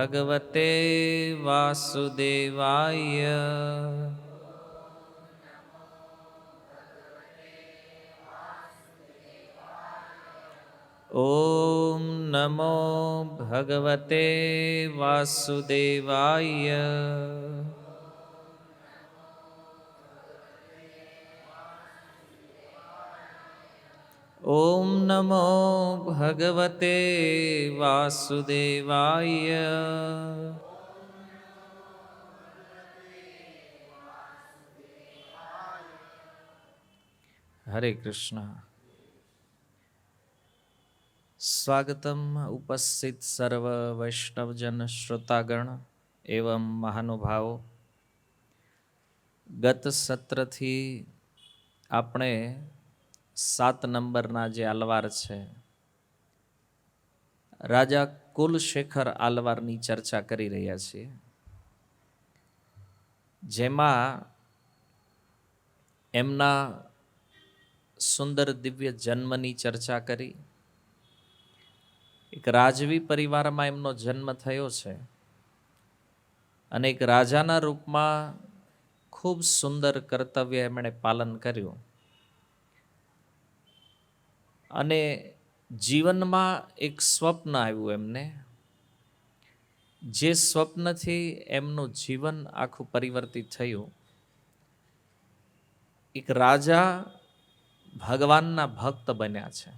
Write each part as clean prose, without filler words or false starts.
ભગવતે વાસુદેવાય. ઓમ નમો ભગવતે વાસુદેવાય. ઓમ નમો ભગવતે વાસુદેવાય. હરે કૃષ્ણ. સ્વાગતમ ઉપસ્થિત સર્વ વૈષ્ણવજન શ્રોતાગણ એવં મહાનુભાવો. ગત સત્રથી આપણે 7 નંબરના જે આલવાર છે રાજા કુલશેખર આલવારની ચર્ચા કરી રહ્યા છીએ, જેમાં એમના સુંદર દિવ્ય જન્મની ચર્ચા કરી. એક રાજવી પરિવારમાં એમનો જન્મ થયો છે અને એક રાજાના રૂપમાં ખૂબ સુંદર કર્તવ્ય એમણે પાલન કર્યું અને જીવનમાં એક સ્વપ્ન આવ્યું એમને, જે સ્વપ્નથી એમનું જીવન આખું પરિવર્તિત થયું. એક રાજા ભગવાનના ભક્ત બન્યા છે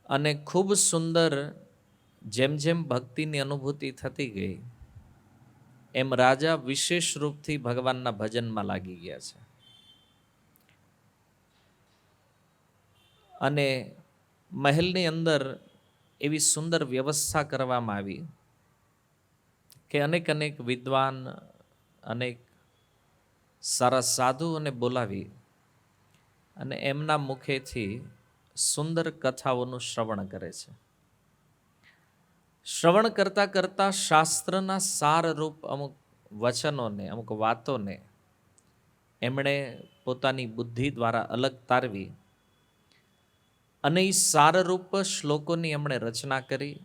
અને ખૂબ સુંદર જેમ જેમ ભક્તિની અનુભૂતિ થતી ગઈ એમ રાજા વિશેષ રૂપથી ભગવાનના ભજનમાં લાગી ગયા છે અને મહેલની અંદર એવી સુંદર વ્યવસ્થા કરવામાં આવી કે અનેક અનેક વિદ્વાન, અનેક સારા સાધુઓને બોલાવી અને એમના મુખેથી સુંદર કથાઓનું શ્રવણ કરે છે. શ્રવણ કરતાં કરતાં શાસ્ત્રના સારરૂપ અમુક વચનોને, અમુક વાતોને એમણે પોતાની બુદ્ધિ દ્વારા અલગ તારવી અને એ સારરૂપ શ્લોકોની એમણે રચના કરી.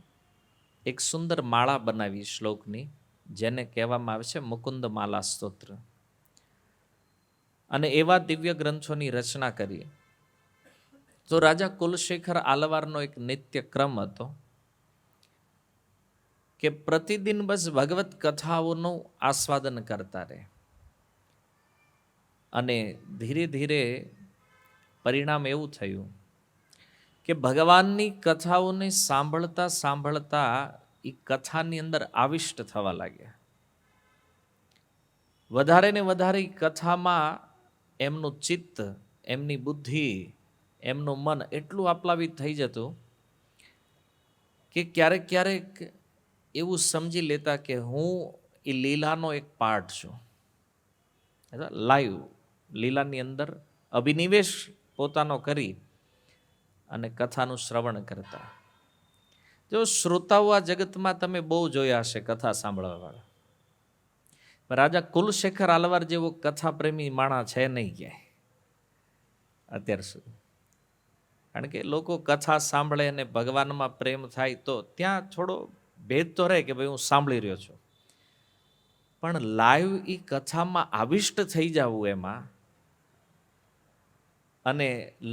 એક સુંદર માળા બનાવી શ્લોકની, જેને કહેવામાં આવે છે મુકુંદ માલા સ્તોત્ર, અને એવા દિવ્ય ગ્રંથોની રચના કરી. તો રાજા કુલશેખર આલવારનો એક નિત્ય ક્રમ હતો કે પ્રતિદિન બસ ભગવત કથાઓનું આસ્વાદન કરતા રહે અને ધીરે ધીરે પરિણામ એવું થયું કે ભગવાનની કથાઓને સાંભળતા સાંભળતા એ કથાની અંદર આવિષ્ટ થવા લાગ્યા. વધારે ને વધારે કથામાં એમનું ચિત્ત, એમની બુદ્ધિ, એમનું મન એટલું આપ્લાવિત થઈ જતું કે ક્યારેક ક્યારેક એવું સમજી લેતા કે હું એ લીલાનો એક પાર્ટ છું. લાઈવ લીલાની અંદર અભિનિવેશ પોતાનો કરી અને કથાનું શ્રવણ કરતા. જો શ્રોતાઓ આ જગતમાં તમે બહુ જોયા હશે કથા સાંભળવાવાળા, રાજા કુલશેખર આલવાર જેવો કથા પ્રેમી માણા છે નહીં ક્યાંય અત્યાર સુધી. કારણ કે લોકો કથા સાંભળે અને ભગવાનમાં પ્રેમ થાય તો ત્યાં થોડો ભેદ તો રહે કે ભાઈ હું સાંભળી રહ્યો છું, પણ લાઈવ એ કથામાં આવિષ્ટ થઈ જવું એમાં અને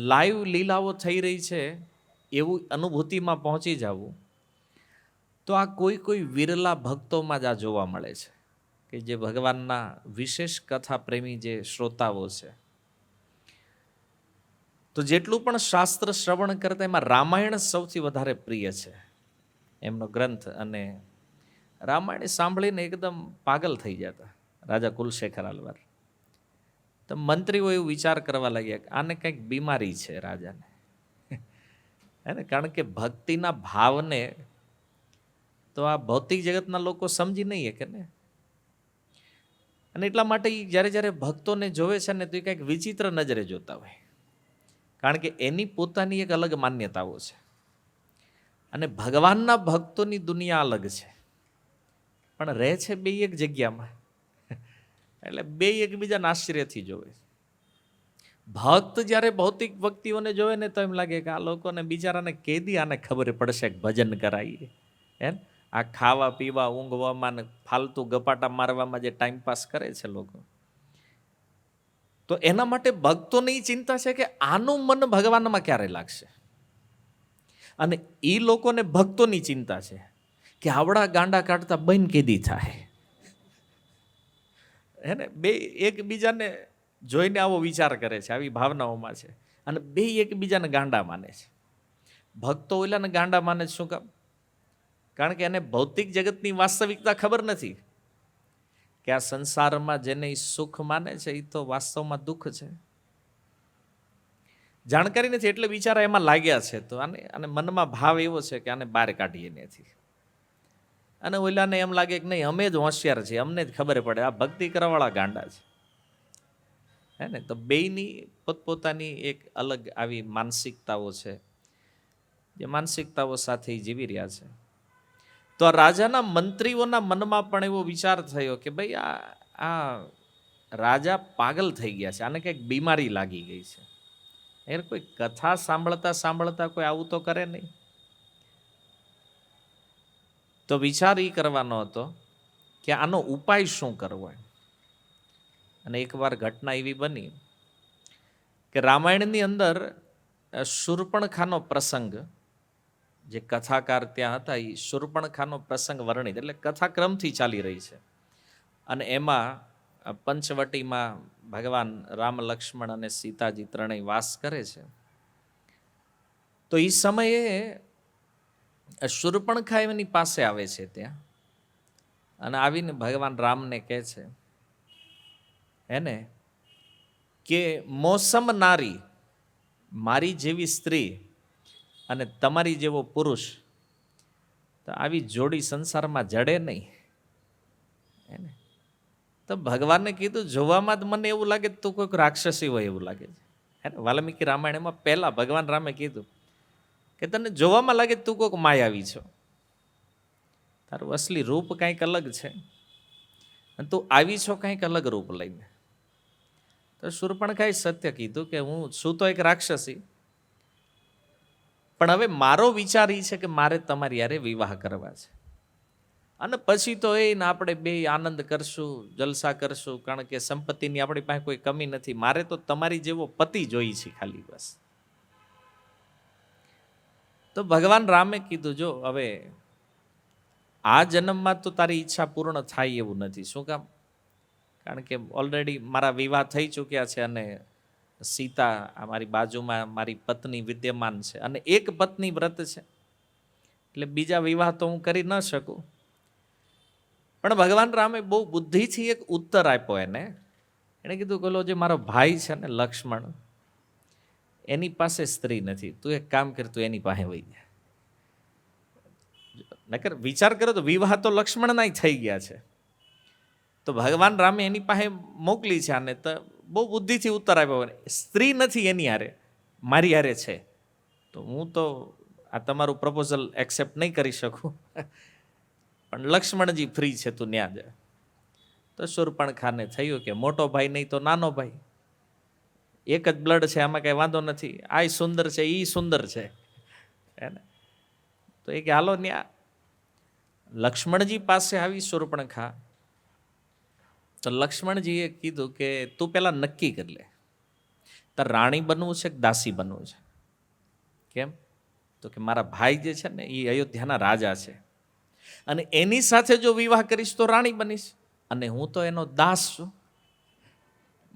લાઈવ લીલાઓ થઈ રહી છે એવું અનુભૂતિમાં પહોંચી જવું, તો આ કોઈ કોઈ વિરલા ભક્તોમાં જ આ જોવા મળે છે કે જે ભગવાનના વિશેષ કથા પ્રેમી જે શ્રોતાઓ છે. તો જેટલું પણ શાસ્ત્ર શ્રવણ કરતા એમાં રામાયણ સૌથી વધારે પ્રિય છે એમનો ગ્રંથ, અને રામાયણ સાંભળીને એકદમ પાગલ થઈ જતા રાજા કુલશેખર આલવાર. તો મંત્રીઓ એવું વિચાર કરવા લાગ્યા કે આને કંઈક બીમારી છે રાજાને, હે, કારણ કે ભક્તિના ભાવને તો આ ભૌતિક જગતના લોકો સમજી નહીં શકે ને. અને એટલા માટે જ્યારે જ્યારે ભક્તોને જોવે છે ને તો એ કંઈક વિચિત્ર નજરે જોતા હોય, કારણ કે એની પોતાની એક અલગ માન્યતાઓ છે અને ભગવાનના ભક્તોની દુનિયા અલગ છે, પણ રહે છે બે એક જગ્યામાં. એટલે બે એકબીજાના આશ્ચર્યથી જોવે. ભક્ત જ્યારે ભૌતિક ભક્તિઓને જોવે ને તો એમ લાગે કે આ લોકોને બિચારાને કેદી આને ખબર પડશે કે ભજન કરાવીએ. એમ આ ખાવા પીવા ઊંઘવામાં ને ફાલતુ ગપાટા મારવામાં જે ટાઈમ પાસ કરે છે લોકો, તો એના માટે ભક્તોની ચિંતા છે કે આનું મન ભગવાનમાં ક્યારે લાગશે. અને એ લોકોને ભક્તોની ચિંતા છે કે આવડા ગાંડા કાઢતા બંધ કેદી થાય. હે ને, બે એકબીજાને જોઈને આવો વિચાર કરે છે, આવી ભાવનાઓમાં છે, અને બે એકબીજાને ગાંડા માને છે. ભક્તો ઓલાને ગાંડા માને છે, શું કામ? કારણ કે એને ભૌતિક જગતની વાસ્તવિકતા ખબર નથી કે આ સંસારમાં જેને સુખ માને છે એ તો વાસ્તવમાં દુઃખ છે. જાણકારી નથી એટલે બિચારા એમાં લાગ્યા છે. તો આને મનમાં ભાવ એવો છે કે આને બહાર કાઢીએ નથી. અને ઓલાને એમ લાગે કે નહીં અમે જ હોશિયાર છીએ, અમને જ ખબર પડે, આ ભક્તિ કરવાવાળા ગાંડા છે. હે ને, તો બેયની પોતપોતાની એક અલગ આવી માનસિકતાઓ છે, જે માનસિકતાઓ સાથે જીવી રહ્યા છે. તો આ રાજાના મંત્રીઓના મનમાં પણ એવો વિચાર થયો કે ભાઈ આ રાજા પાગલ થઈ ગયા છે, આને કંઈક બીમારી લાગી ગઈ છે. એ કોઈ કથા સાંભળતા સાંભળતા કોઈ આવું તો કરે નહીં. તો વિચાર એ કરવાનો હતો કે આનો ઉપાય શું કરવો. અને એકવાર ઘટના એવી બની કે રામાયણની અંદર શૂર્પણખાનો પ્રસંગ, જે કથાકાર ત્યાં હતા એ શૂર્પણખાનો પ્રસંગ વર્ણિત, એટલે કથા ક્રમથી ચાલી રહી છે. અને એમાં પંચવટીમાં ભગવાન રામ, લક્ષ્મણ અને સીતાજી ત્રણેય વાસ કરે છે. તો એ સમયે શૂર્પણખા એમની પાસે આવે છે ત્યાં, અને આવીને ભગવાન રામને કહે છે એને કે મોસમ નારી, મારી જેવી સ્ત્રી અને તમારી જેવો પુરુષ, તો આવી જોડી સંસારમાં જડે નહીં. એને તો ભગવાનને કીધું જોવામાં જ મને એવું લાગે તું કોઈક રાક્ષસી હોય એવું લાગે છે. વાલ્મીકી રામાયણમાં પહેલા ભગવાન રામે કીધું કે તને જોવામાં લાગે તું કોઈક માયાવી છો, તારું અસલી રૂપ કંઈક અલગ છે, અને તું આવી છો કંઈક અલગ રૂપ લઈને. તો શૂર્પણખાએ સત્ય કીધું કે હું છું તો એક રાક્ષસી, પણ હવે મારો વિચાર એ છે કે મારે તમારી યારે વિવાહ કરવા છે, અને પછી તો એને આપણે બે આનંદ કરશું, જલસા કરશું, કારણ કે સંપત્તિની આપણી પાસે કોઈ કમી નથી. મારે તો તમારી જેવો પતિ જોઈ છે ખાલી, બસ. તો ભગવાન રામે કીધું જો હવે આ જન્મમાં તો તારી ઈચ્છા પૂર્ણ થાય એવું નથી. શું કામ? કારણ કે ઓલરેડી મારા વિવાહ થઈ ચૂક્યા છે, અને સીતા મારી બાજુમાં મારી પત્ની વિદ્યમાન છે, અને એક પત્ની વ્રત છે, એટલે બીજા વિવાહ તો હું કરી ન શકું. પણ ભગવાન રામે બહુ બુદ્ધિથી એક ઉત્તર આપ્યો એને કીધું પેલો જે મારો ભાઈ છે ને લક્ષ્મણ, એની પાસે સ્ત્રી નથી, તું એક કામ કર, તું એની પાસે વહી જાય. નકર વિચાર કરો તો વિવાહ તો લક્ષ્મણના થઈ ગયા છે, તો ભગવાન રામે એની પાસે મોકલી છે આને, તો બહુ બુદ્ધિથી ઉત્તર આપ્યો, સ્ત્રી નથી એની હારે, મારી હારે છે, તો હું તો આ તમારું પ્રપોઝલ એક્સેપ્ટ નહીં કરી શકું, પણ લક્ષ્મણજી ફ્રી છે, તું ન્યા જાય. તો શૂર્પણખાને થયું કે મોટો ભાઈ નહીં તો નાનો ભાઈ, એક જ બ્લડ છે, આમાં કઈ વાંધો નથી, આ સુંદર છે, ઈ સુંદર છે, એને તો એ કે હાલો ન્યા. લક્ષ્મણજી પાસે આવી શૂર્પણખા, તો લક્ષ્મણજીએ કીધું કે તું પેલા નક્કી કરી લે, તાર રાણી બનવું છે કે દાસી બનવું છે. કેમ? તો કે મારા ભાઈ જે છે ને એ અયોધ્યાના રાજા છે, અને એની સાથે જો વિવાહ કરીશ તો રાણી બનીશ, અને હું તો એનો દાસ છું,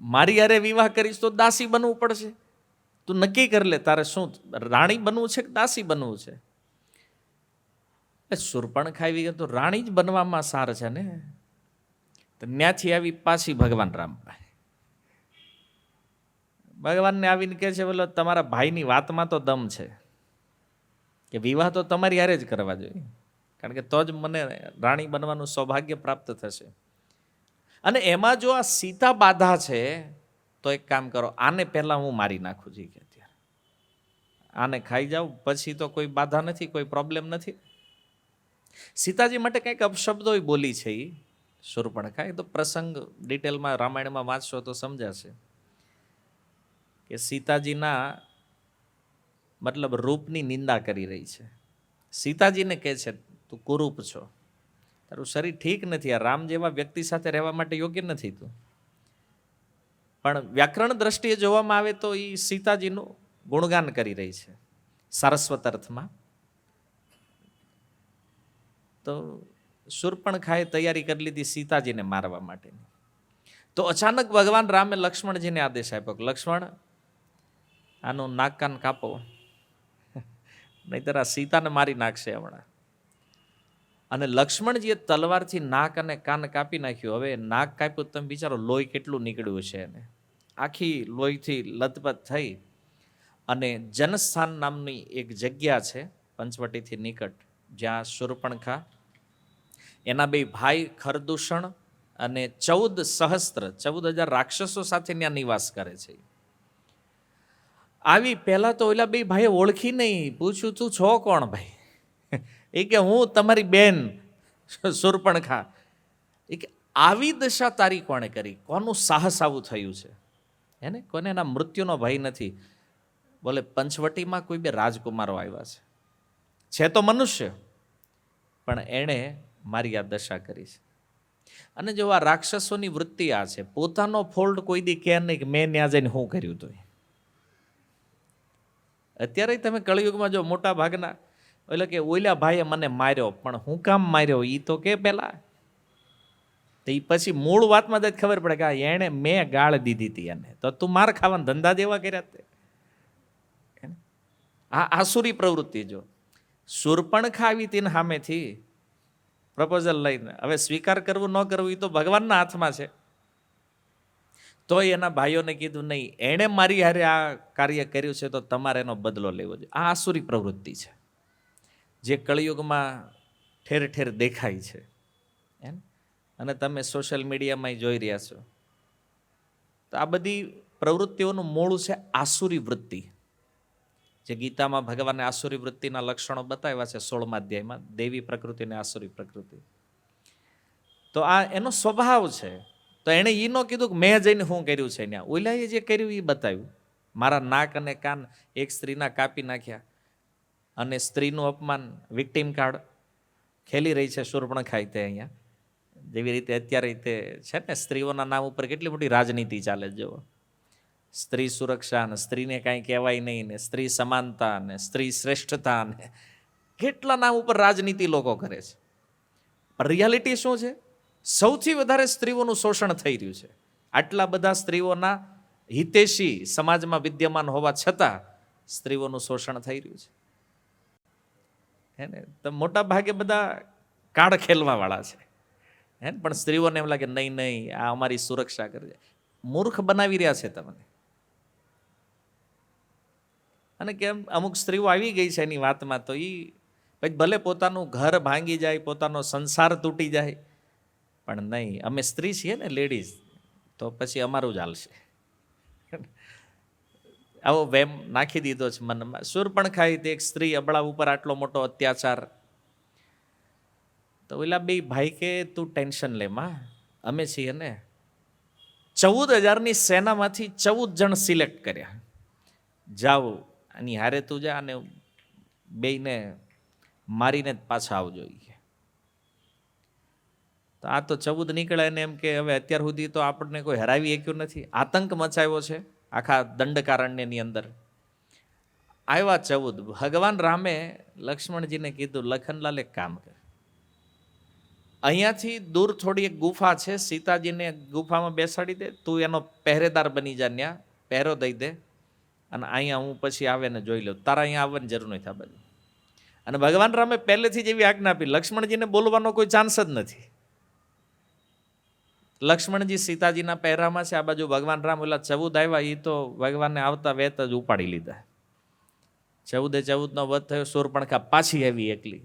મારી હારે વિવાહ કરીશ તો દાસી બનવું પડશે. તું નક્કી કરી લે તારે શું રાણી બનવું છે કે દાસી બનવું છે. શૂર્પણખા આવી ગઈ તો રાણી જ બનવામાં સાર છે ને. તો ત્યાંથી આવી પાછી ભગવાન રામ પાસે, ભગવાનને આવીને કહે છે બોલો તમારા ભાઈની વાતમાં તો દમ છે કે વિવાહ તો તમારી હારે જ કરવા જોઈએ, કારણ કે તો જ મને રાણી બનવાનું સૌભાગ્ય પ્રાપ્ત થશે. અને એમાં જો આ સીતા બાધા છે, તો એક કામ કરો, આને પહેલા હું મારી નાખું છું, કે અત્યારે આને ખાઈ જાઉં, પછી તો કોઈ બાધા નથી, કોઈ પ્રોબ્લેમ નથી. સીતાજી માટે કંઈક અપશબ્દો બોલી છે એ શૂર્પણખા, એ તો પ્રસંગ ડિટેલમાં રામાયણમાં વાંચશો તો સમજાશે કે સીતાજીના મતલબ રૂપની નિંદા કરી રહી છે. સીતાજીને કહે છે તું કુરૂપ છો, તારું શરીર ઠીક નથી, આ રામ જેવા વ્યક્તિ સાથે રહેવા માટે યોગ્ય નથી તું. પણ વ્યાકરણ દ્રષ્ટિએ જોવામાં આવે તો એ સીતાજીનું ગુણગાન કરી રહી છે સારસ્વત અર્થમાં. તો શૂર્પણખાએ તૈયારી કરી લીધી સીતાજીને મારવા માટેની. તો અચાનક ભગવાન રામે લક્ષ્મણજીને આદેશ આપ્યો કે લક્ષ્મણ, આનું નાક કાન કાપો, નહીતર આ સીતાને મારી નાખશે હમણાં. અને લક્ષ્મણજીએ તલવારથી નાક અને કાન કાપી નાખ્યું. હવે નાક કાપ્યું, તમે વિચારો લોહી કેટલું નીકળ્યું છે એને. આખી લોહીથી લથપથ થઈ અને જનસ્થાન નામની એક જગ્યા છે પંચવટીથી નિકટ, જ્યાં શૂર્પણખા એના બે ભાઈ ખરદૂષણ અને 14,000 રાક્ષસો સાથે ત્યાં નિવાસ કરે છે. આવી પહેલા તો ઓલા બે ભાઈએ ઓળખી નહીં, પૂછ્યું તું છો કોણ ભાઈ? એ કે હું તમારી બેન શૂર્પણખા. એ કે આવી દશા તારી કોણે કરી? કોનું સાહસ આવું થયું છે? હે ને, કોને એના મૃત્યુનો ભય નથી? બોલે પંચવટીમાં કોઈ બે રાજકુમારો આવ્યા છે તો મનુષ્ય, પણ એણે મારી આ દશા કરી છે. અને જો આ રાક્ષસોની વૃત્તિ આ છે, પોતાનો ફોલ્ટ કોઈ દી કે નહીં કે મેં ત્યાં જઈને શું કર્યું હતું. અત્યારે તમે કળિયુગમાં જો મોટા ભાગના એટલે કે ઓલા ભાઈએ મને માર્યો, પણ હું કામ માર્યો એ તો કે પેલા. તો એ પછી મૂળ વાતમાં જ ખબર પડે કે એણે મેં ગાળ દીધી હતી એને, તો તું માર ખાવાના ધંધા જેવા કર્યા તે. આ આસુરી પ્રવૃત્તિ. જો શૂર્પણખા આવી હતી સામેથી પ્રપોઝલ લઈને, હવે સ્વીકાર કરવું ન કરવું એ તો ભગવાનના હાથમાં છે. તોય એના ભાઈઓને કીધું નહીં, એણે મારી હારે આ કાર્ય કર્યું છે તો તમારે એનો બદલો લેવો જોઈએ. આ આસુરી પ્રવૃત્તિ છે જે કળિયુગમાં ઠેર ઠેર દેખાય છે. એમ અને તમે સોશિયલ મીડિયામાં જોઈ રહ્યા છો. તો આ બધી પ્રવૃત્તિઓનું મૂળ છે આસુરી વૃત્તિ. જે ગીતામાં ભગવાને આસુરી વૃત્તિના લક્ષણો બતાવ્યા છે 16મા અધ્યાયમાં, દેવી પ્રકૃતિ અને આસુરી પ્રકૃતિ. તો આ એનો સ્વભાવ છે. તો એણે એ ન કીધું કે મેં જઈને શું કર્યું છે ત્યાં, ઓલાએ જે કર્યું એ બતાવ્યું. મારા નાક અને કાન એક સ્ત્રીના કાપી નાખ્યા અને સ્ત્રીનું અપમાન, વિક્ટીમ કાર્ડ ખેલી રહી છે શૂર્પણખા તે અહીંયા. જેવી રીતે અત્યારે તે છે ને, સ્ત્રીઓના નામ ઉપર કેટલી મોટી રાજનીતિ ચાલે છે. જુઓ, સ્ત્રી સુરક્ષા ને સ્ત્રીને કાંઈ કહેવાય નહીં ને સ્ત્રી સમાનતા ને સ્ત્રી શ્રેષ્ઠતા ને કેટલા નામ ઉપર રાજનીતિ લોકો કરે છે. પણ રિયાલિટી શું છે? સૌથી વધારે સ્ત્રીઓનું શોષણ થઈ રહ્યું છે. આટલા બધા સ્ત્રીઓના હિતેશી સમાજમાં વિદ્યમાન હોવા છતાં સ્ત્રીઓનું શોષણ થઈ રહ્યું છે. હે ને, તો મોટા ભાગે બધા કાર્ડ ખેલવા વાળા છે. હે ને, પણ સ્ત્રીઓને એમ લાગે નહીં નહીં આ અમારી સુરક્ષા કરે. મૂર્ખ બનાવી રહ્યા છે તમને. અને કેમ અમુક સ્ત્રીઓ આવી ગઈ છે એની વાતમાં, તો એ પછી ભલે પોતાનું ઘર ભાંગી જાય, પોતાનો સંસાર તૂટી જાય, પણ નહીં, અમે સ્ત્રી છીએ ને, લેડીઝ, તો પછી અમારું જ હાલશે. આવો વેમ નાખી દીધો છે મનમાં. શૂર્પણખાએ તે એક સ્ત્રી અબળા ઉપર આટલો મોટો અત્યાચાર. તો ઓલા બે ભાઈ કે તું ટેન્શન લે માં, અમે છીએ ને. 14,000ની સેનામાંથી 14 જણ સિલેક્ટ કર્યા. જાઓ આની હારે તું જા અને બેયને મારીને જ પાછા આવજો. તો આ તો 14 નીકળે ને એમ કે હવે અત્યાર સુધી તો આપણને કોઈ હરાવી શક્યું નથી. આતંક મચાવ્યો છે આખા દંડકારણ્યની અંદર. આવ્યા 14. ભગવાન રામે લક્ષ્મણજીને કીધું, લખનલાલ એક કામ કર, અહીંયાથી દૂર થોડી એક ગુફા છે, સીતાજીને ગુફામાં બેસાડી દે, તું એનો પહેરેદાર બની જા, ત્યાં પહેરો દઈ દે, અને અહીંયા હું પછી આવે ને જોઈ લઉં, તારા અહીંયા આવવાની જરૂર નથી આ બાજુ. અને ભગવાન રામે પહેલેથી જ એવી આજ્ઞા આપી, લક્ષ્મણજીને બોલવાનો કોઈ ચાન્સ જ નથી. લક્ષ્મણજી સીતાજીના પહેરામાં છે, આ બાજુ ભગવાન રામ ઓલા 14 આવ્યા, એ તો ભગવાનને આવતા વેત જ ઉપાડી લીધા. 14 વધ થયો. શૂર્પણખા પાછી આવી એકલી.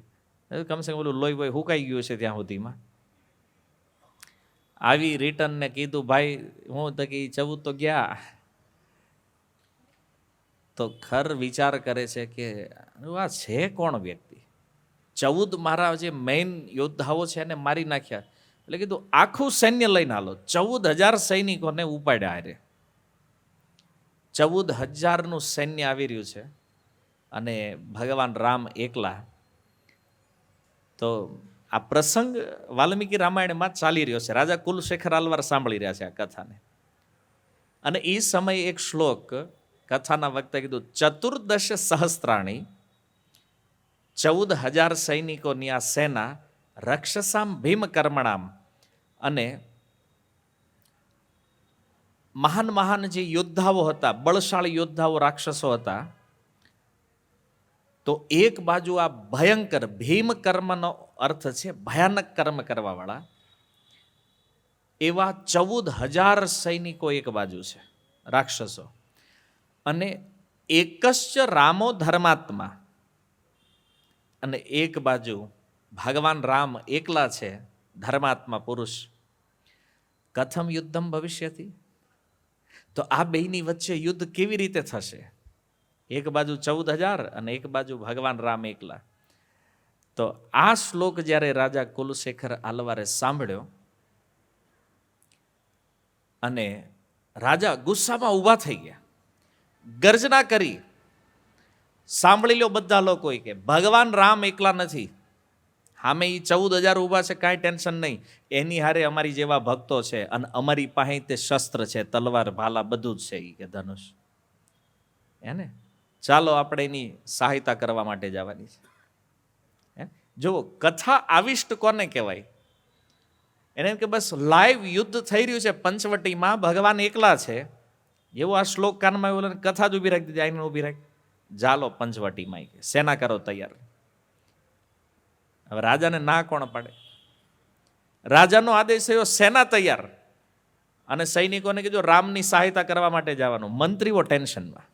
કમસે કમ ઓલું લોહી હુકાઈ ગયું છે ત્યાં સુધીમાં. આવી રિટર્ન ને કીધું, ભાઈ હું તો કે 14 તો ગયા. તો ખર વિચાર કરે છે કે આ છે કોણ વ્યક્તિ? 14 મારા જે મેઇન યોદ્ધાઓ છે એને મારી નાખ્યા. એટલે કીધું આખું સૈન્ય લઈને હાલો. 14,000 સૈનિકોને ઉપાડ્યા હારે. 14,000નું સૈન્ય આવી રહ્યું છે અને ભગવાન રામ એકલા. તો આ પ્રસંગ વાલ્મીકી રામાયણમાં ચાલી રહ્યો છે. રાજા કુલશેખર આલવાર સાંભળી રહ્યા છે આ કથાને. અને એ સમયે એક શ્લોક કથાના વખતે કીધું, 14 સહસ્ત્રાણી, 14,000 સૈનિકોની આ સેના, રક્ષસામ ભીમ કર્મણામ, અને મહાન મહાન જે યોદ્ધાઓ હતા, બળશાળી યોદ્ધાઓ રાક્ષસો હતા, તો એક બાજુ આ ભયંકર ભીમ કર્મનો અર્થ છે ભયાનક કર્મ કરવા વાળા, એવા 14,000 સૈનિકો એક બાજુ છે રાક્ષસો, અને એકશ્ચ રામો ધર્માત્મા, અને એક બાજુ ભગવાન રામ એકલા છે ધર્માત્મા પુરુષ. કથમ યુદ્ધમ ભવિષ્યતિ, તો આ બેની વચ્ચે યુદ્ધ કેવી રીતે થશે? એક બાજુ 14,000 અને એક બાજુ ભગવાન રામ એકલા. તો આ શ્લોક જ્યારે રાજા કુલશેખર આલવારે સાંભળ્યો અને રાજા ગુસ્સામાં ઊભા થઈ ગયા, ગર્જના કરી, સાંભળી લો બધા લોકો કે ભગવાન રામ એકલા નથી, સામે એ 14,000 ઊભા છે, કાંઈ ટેન્શન નહીં, એની હારે અમારી જેવા ભક્તો છે, અને અમારી પાસે તે શસ્ત્ર છે, તલવાર ભાલા બધું જ છે, એ કે ધનુષ, એને ચાલો આપણે એની સહાયતા કરવા માટે જવાની છે. જુઓ, કથા આવિષ્ટ કોને કહેવાય? એને એમ કે બસ લાઈવ યુદ્ધ થઈ રહ્યું છે પંચવટીમાં, ભગવાન એકલા છે, એવો આ શ્લોક કાનમાં આવ્યો, કથા જ ઊભી રાખી દીધી, આઈને ઊભી રાખી, ચાલો પંચવટીમાં, કે સેના કરો તૈયાર. હવે રાજાને ના કોણ પાડે? રાજાનો આદેશ થયો, સેના તૈયાર, અને સૈનિકોને કીધું રામની સહાયતા કરવા માટે જવાનું. મંત્રીઓ ટેન્શનમાં.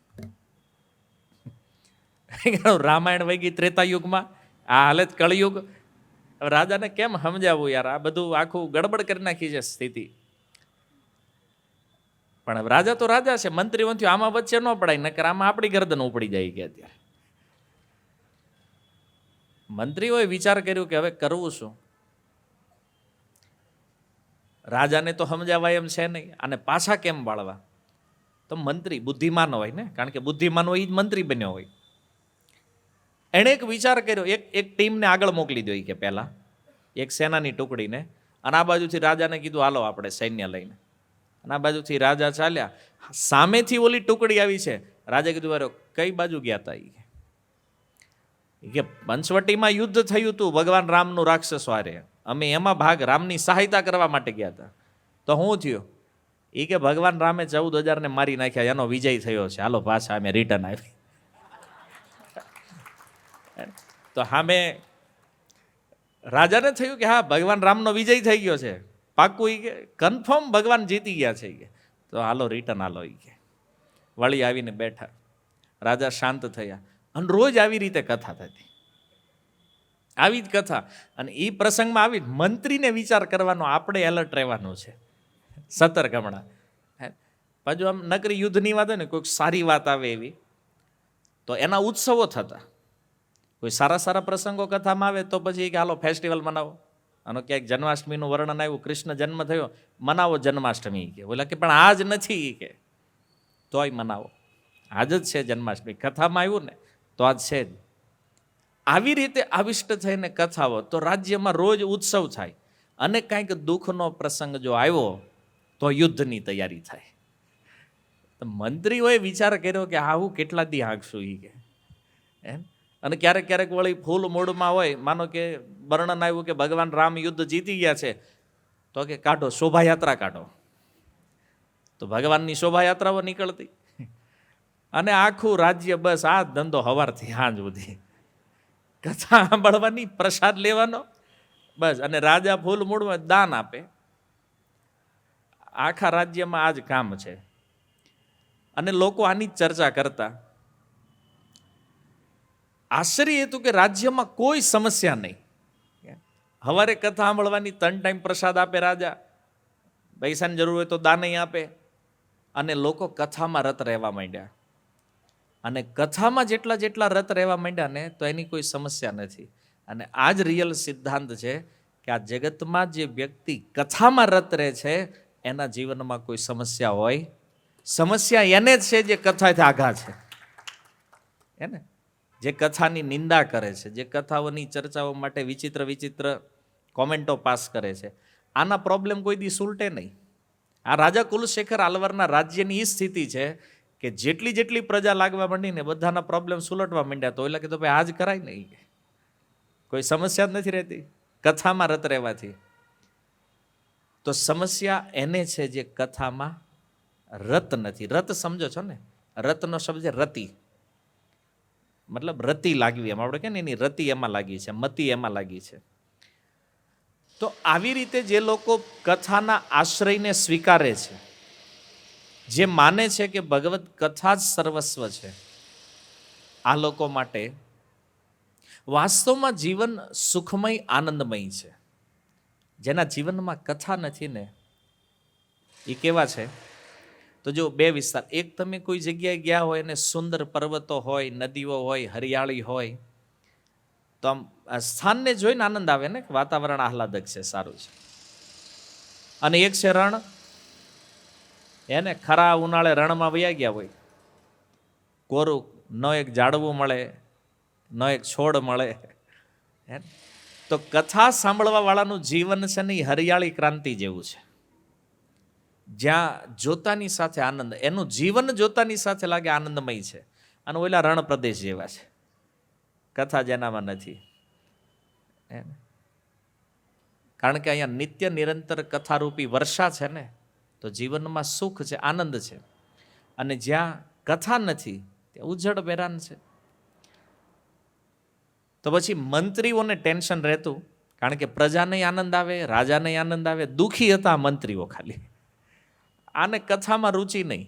રામાયણ વહી ગઈ ત્રેતા યુગમાં, આ હાલત કળયુગ. રાજાને કેમ સમજાવવું યાર? આ બધું આખું ગડબડ કરી નાખી છે સ્થિતિ. પણ રાજા તો રાજા છે, મંત્રીઓ થયું આમાં વચ્ચે ન પડાય, નકર આમાં આપણી ગરદન ઉપડી જાય કે. અત્યારે મંત્રીઓએ વિચાર કર્યો કે હવે કરવું શું? રાજાને તો સમજાવાય એમ છે નહીં, અને પાછા કેમ વાળવા? તો મંત્રી બુદ્ધિમાન હોય ને, કારણ કે બુદ્ધિમાન હોય એ જ મંત્રી બન્યો હોય. એણે એક વિચાર કર્યો, એક ટીમને આગળ મોકલી દો કે પહેલા, એક સેનાની ટુકડીને, અને આ બાજુથી રાજાને કીધું હાલો આપણે સૈન્ય લઈને. અને આ બાજુથી રાજા ચાલ્યા, સામેથી ઓલી ટુકડી આવી છે. રાજા કીધું અરે કઈ બાજુ ગયા હતા? કે પંચવટીમાં યુદ્ધ થયું હતું ભગવાન રામનું રાક્ષસો હારે, અમે એમાં ભાગ રામની સહાયતા કરવા માટે ગયા હતા. તો શું થયું? એ કે ભગવાન રામે 14,000 ને મારી નાખ્યા, એનો વિજય થયો છે, હાલો પાછા અમે રિટર્ન આવી. તો સામે રાજાને થયું કે હા ભગવાન રામનો વિજય થઈ ગયો છે, પાક્કું. એ કે કન્ફર્મ ભગવાન જીતી ગયા છે. કે તો હાલો રિટર્ન હાલો. એ કે વળી આવીને બેઠા, રાજા શાંત થયા. અને રોજ આવી રીતે કથા થતી, આવી જ કથા. અને એ પ્રસંગમાં આવી મંત્રીને વિચાર કરવાનો, આપણે એલર્ટ રહેવાનું છે, સતર્ક. હમણાં પાછું આમ નકરી યુદ્ધની વાત હોય ને, કોઈક સારી વાત આવે એવી, તો એના ઉત્સવો થતા. કોઈ સારા સારા પ્રસંગો કથામાં આવે તો પછી કે હાલો ફેસ્ટિવલ મનાવો. આનો ક્યાંક જન્માષ્ટમીનું વર્ણન આવ્યું, કૃષ્ણ જન્મ થયો, મનાવો જન્માષ્ટમી. કે બોલા કે પણ આજ નથી, કે તોય મનાવો, આજ જ છે જન્માષ્ટમી. કથામાં આવ્યું ને તો આજ છે જ. આવી રીતે આવિષ્ટ થઈને કથાઓ, તો રાજ્યમાં રોજ ઉત્સવ થાય. અને કાંઈક દુઃખનો પ્રસંગ જો આવ્યો તો યુદ્ધની તૈયારી થાય. તો મંત્રીઓએ વિચાર કર્યો કે આવું કેટલા દી હાંકશું એ કે. એમ અને ક્યારેક ક્યારેક વળી ફૂલ મૂડમાં હોય, માનો કે વર્ણન આવ્યું કે ભગવાન રામ યુદ્ધ જીતી ગયા છે, તો કે કાઢો શોભાયાત્રા કાઢો. તો ભગવાનની શોભાયાત્રાઓ નીકળતી, અને આખું રાજ્ય બસ આ ધંધો સવારથી સાંજ સુધી કથા સાંભળવાની, પ્રસાદ લેવાનો બસ. અને રાજા ફૂલ મૂડમાં દાન આપે. આખા રાજ્યમાં આ જ કામ છે. અને લોકો આની જ ચર્ચા કરતા. આશ્ચર્ય હતું કે રાજ્યમાં કોઈ સમસ્યા નહીં. સવારે કથા સાંભળવાની, 3 ટાઈમ પ્રસાદ આપે રાજા, પૈસાની જરૂર હોય તો દાન આપે, અને લોકો કથામાં રત રહેવા માંડ્યા. અને કથામાં જેટલા જેટલા રત રહેવા માંડ્યા ને, તો એની કોઈ સમસ્યા નથી. અને આ જ રિયલ સિદ્ધાંત છે કે આ જગતમાં જે વ્યક્તિ કથામાં રત રહે છે, એના જીવનમાં કોઈ સમસ્યા હોય. સમસ્યા એને જ છે જે કથાથી આઘા છે. એને જે કથાની નિંદા કરે છે, જે કથાઓની ચર્ચાઓ માટે વિચિત્ર વિચિત્ર કોમેન્ટો પાસ કરે છે, આના પ્રોબ્લેમ કોઈ દી સુલટે નહીં. આ રાજા કુલશેખર આલવારના રાજ્યની એ સ્થિતિ છે કે જેટલી જેટલી પ્રજા લાગવા માંડી ને બધાના પ્રોબ્લેમ સુલટવા માંડ્યા. તો એટલે કે તો ભાઈ આજ કરાય નહીં, કોઈ સમસ્યા જ નથી રહેતી કથામાં રત રહેવાથી. તો સમસ્યા એને છે જે કથામાં રત નથી. રત સમજો છો ને, રતનો શબ્દ છે રતિ, મતલબ રતિ લાગવી, એમ આપણે કે ને એની રતિ એમાં લાગી છે, મતિ એમાં લાગી છે. તો આવી રીતે જે લોકો કથાના આશ્રયને સ્વીકારે છે, જે માને છે કે ભગવત કથા જ સર્વસ્વ છે, આ લોકો માટે વાસ્તવમાં જીવન સુખમય આનંદમય છે. જેના જીવનમાં કથા નથી ને એ કેવા છે? તો જો બે વિસ્તાર, એક તમે કોઈ જગ્યાએ ગયા હોય અને સુંદર પર્વતો હોય, નદીઓ હોય, હરિયાળી હોય, તો આમ સ્થાનને જોઈને આનંદ આવે ને, વાતાવરણ આહલાદક છે, સારું છે. અને એક છે રણ, એને ખરા ઉનાળે રણમાં વયા ગયા હોય, કોરું, ન એક ઝાડવું મળે, ન એક છોડ મળે. તો કથા સાંભળવા વાળાનું જીવન છે ને એ હરિયાળી ક્રાંતિ જેવું છે, જ્યાં જોતાની સાથે આનંદ, એનું જીવન જોતાની સાથે લાગે આનંદમય છે. અને ઓલા રણ પ્રદેશ જેવા છે, કથા જેનામાં નથી. કારણ કે અહીંયા નિત્ય નિરંતર કથારૂપી વર્ષા છે ને, તો જીવનમાં સુખ છે, આનંદ છે. અને જ્યાં કથા નથી ત્યાં ઉજ્જડ બેરાન છે. તો પછી મંત્રીઓને ટેન્શન રહેતું, કારણ કે પ્રજાને આનંદ આવે, રાજાને આનંદ આવે. દુઃખી હતા મંત્રીઓ ખાલી, આને કથામાં રુચિ નહીં,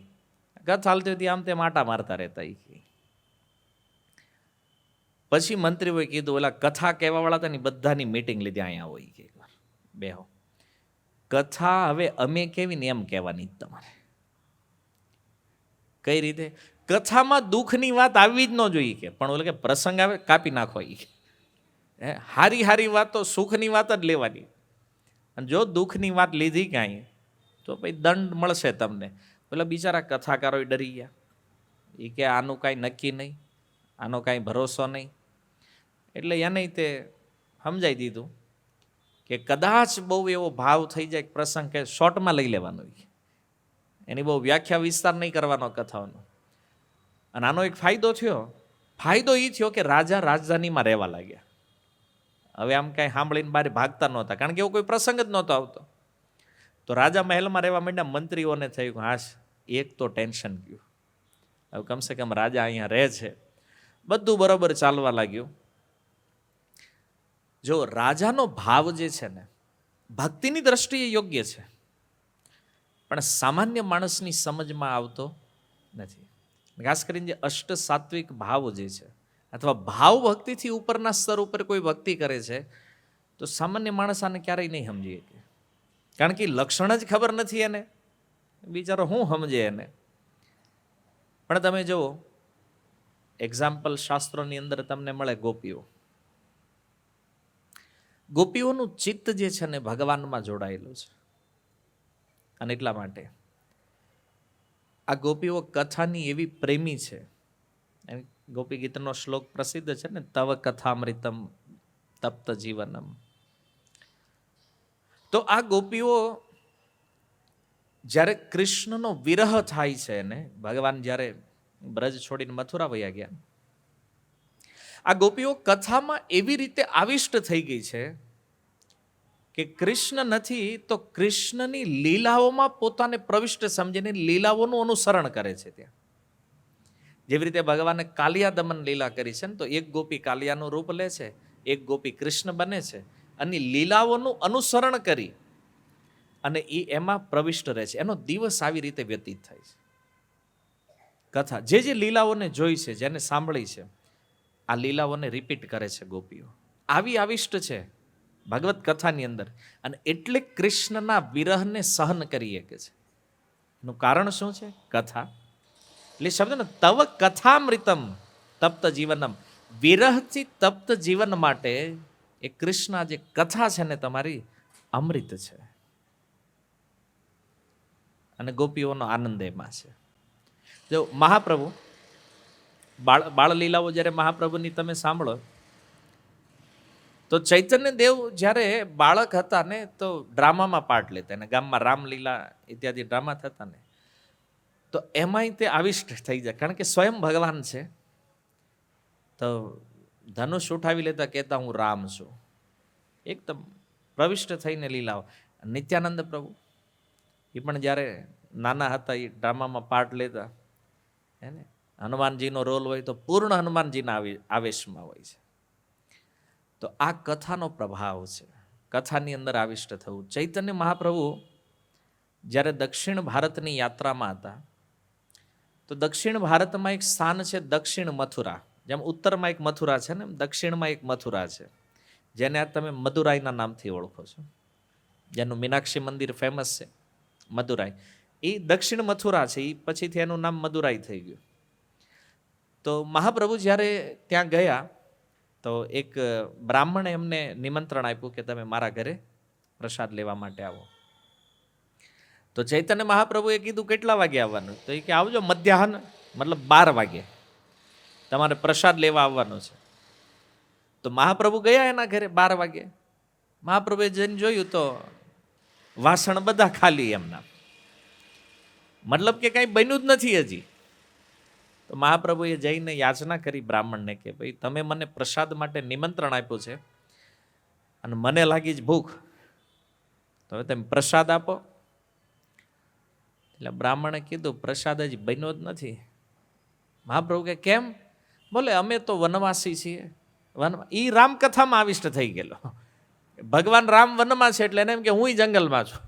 કથા હાલતી હતી આમ તેમ આટા મારતા રહેતા. પછી મંત્રીઓએ કીધું, ઓલા કથા કહેવા વાળા હતા ને બધાની મીટિંગ લીધી, અહીંયા હોય કે બેહો, કથા હવે અમે કેવી ને એમ કહેવાની તમારે. કઈ રીતે? કથામાં દુઃખની વાત આવવી જ ન જોઈએ કે, પણ ઓલે કે પ્રસંગ આવે કાપી નાખો. હારી હારી વાતો, સુખની વાત જ લેવાની. અને જો દુઃખની વાત લીધી કાંઈ તો ભાઈ દંડ મળશે તમને. પેલા બિચારા કથાકારો ડરી ગયા, એ કે આનું કાંઈ નક્કી નહીં, આનો કાંઈ ભરોસો નહીં. એટલે એને તે સમજાઈ દીધું કે કદાચ બહુ એવો ભાવ થઈ જાય પ્રસંગ કે શોર્ટમાં લઈ લેવાનો, એની બહુ વ્યાખ્યા વિસ્તાર નહીં કરવાનો કથાઓનો. અને આનો એક ફાયદો થયો. ફાયદો એ થયો કે રાજા રાજધાનીમાં રહેવા લાગ્યા. હવે આમ કાંઈ સાંભળીને બહાર ભાગતા નહોતા, કારણ કે એવો કોઈ પ્રસંગ જ નહોતો આવતો. તો રાજા મહેલમાં રહેવા માંડ્યા. મંત્રીઓને થયું હાશ, એક તો ટેન્શન ગયું, હવે કમસે કમ રાજા અહીંયા રહે છે. બધું બરોબર ચાલવા લાગ્યું. જો રાજાનો ભાવ જે છે ને ભક્તિની દ્રષ્ટિએ યોગ્ય છે, પણ સામાન્ય માણસની સમજમાં આવતો નથી. ખાસ કરીને જે અષ્ટ સાત્વિક ભાવ જે છે, અથવા ભાવ ભક્તિથી ઉપરના સ્તર ઉપર કોઈ ભક્તિ કરે છે, તો સામાન્ય માણસ આને ક્યારેય નહીં સમજી શકે. કારણ કે લક્ષણ જ ખબર નથી એને, બિચારો શું સમજે એને. પણ તમે જુઓ, એક્ઝામ્પલ શાસ્ત્રોની અંદર તમને મળે ગોપીઓ. ગોપીઓનું ચિત્ત જે છે ને ભગવાનમાં જોડાયેલું છે. અને એટલા માટે આ ગોપીઓ કથાની એવી પ્રેમી છે. ગોપી ગીતનો શ્લોક પ્રસિદ્ધ છે ને, તવ કથામૃતમ તપ્ત જીવનમ. તો આ ગોપીઓ જ્યારે કૃષ્ણનો વિરહ થાય છે ને, ભગવાન જ્યારે બ્રજ છોડીને મથુરા વયા ગયા, આ ગોપીઓ કથામાં એવી રીતે આવિષ્ટ થઈ ગઈ છે કે કૃષ્ણ નથી તો કૃષ્ણની લીલાઓમાં પોતાને પ્રવિષ્ટ સમજીને લીલાઓનું અનુસરણ કરે છે. ત્યાં જેવી રીતે ભગવાને કાલિયા દમન લીલા કરી છે ને, તો એક ગોપી કાલિયાનું રૂપ લે છે, એક ગોપી કૃષ્ણ બને છે, અને લીલાઓનું અનુસરણ કરી અને એ એમાં પ્રવિષ્ટ રહે છે. એનો દિવસ આવી રીતે વ્યતીત થાય છે. કથા જે લીલાઓને જોઈ છે, જેને સાંભળી છે, આ લીલાઓને રિપીટ કરે છે ગોપીઓ. આવી આવિષ્ટ છે ભગવત કથાની અંદર. અને એટલે કૃષ્ણના વિરહને સહન કરી શકે છે. એનું કારણ શું છે? કથા. એટલે શબ્દ ને, તવ કથામૃતમ તપ્ત જીવનમ. વિરહથી તપ્ત જીવન માટે એ કૃષ્ણ જે કથા છે ને તમારી અમૃત છે. અને ગોપીઓનો આનંદ એમાં છે. જો મહાપ્રભુ બાળલીલાઓ જ્યારે મહાપ્રભુની તમે સાંભળો તો ચૈતન્ય દેવ જ્યારે બાળક હતા ને તો ડ્રામામાં પાર્ટ લેતા ને ગામમાં રામલીલા ઇત્યાદિ ડ્રામા થતા ને તો એમાંય તે આવિષ્ટ થઈ જાય, કારણ કે સ્વયં ભગવાન છે. તો ધનુષ ઉઠાવી લેતા કહેતા હું રામ છું, એકદમ પ્રવિષ્ટ થઈને લીલાઓ. નિત્યાનંદ પ્રભુ એ પણ જ્યારે નાના હતા એ ડ્રામામાં પાર્ટ લેતા, હે ને, હનુમાનજીનો રોલ હોય તો પૂર્ણ હનુમાનજીના આવેશમાં હોય છે. તો આ કથાનો પ્રભાવ છે, કથાની અંદર આવિષ્ટ થવું. ચૈતન્ય મહાપ્રભુ જ્યારે દક્ષિણ ભારતની યાત્રામાં હતા તો દક્ષિણ ભારતમાં એક સ્થાન છે દક્ષિણ મથુરા. જેમ ઉત્તરમાં એક મથુરા છે ને, દક્ષિણમાં એક મથુરા છે, જેને આ તમે મદુરાઈના નામથી ઓળખો છો, જેનું મીનાક્ષી મંદિર ફેમસ છે મદુરાઈ. એ દક્ષિણ મથુરા છે, એ પછીથી એનું નામ મદુરાઈ થઈ ગયું. તો મહાપ્રભુ જ્યારે ત્યાં ગયા તો એક બ્રાહ્મણે એમને નિમંત્રણ આપ્યું કે તમે મારા ઘરે પ્રસાદ લેવા માટે આવો. તો ચૈતન્ય મહાપ્રભુએ કીધું કેટલા વાગે આવવાનું? તો એ કે આવજો મધ્યાહન, મતલબ 12 વાગે તમારે પ્રસાદ લેવા આવવાનો છે. તો મહાપ્રભુ ગયા એના ઘરે 12 વાગે. મહાપ્રભુએ જઈને જોયું તો વાસણ બધા ખાલી એમના, મતલબ કે કાંઈ બન્યું જ નથી હજી. તો મહાપ્રભુએ જઈને યાચના કરી બ્રાહ્મણને કે ભાઈ તમે મને પ્રસાદ માટે નિમંત્રણ આપ્યું છે અને મને લાગી જ ભૂખ, તો હવે તમે પ્રસાદ આપો. એટલે બ્રાહ્મણે કીધું પ્રસાદ હજી બન્યો જ નથી. મહાપ્રભુ કે કેમ? બોલે અમે તો વનવાસી છીએ. એ રામકથામાં આવિષ્ટ થઈ ગયેલો. ભગવાન રામ વનમાં છે એટલે એને એમ કે હું જંગલમાં છું.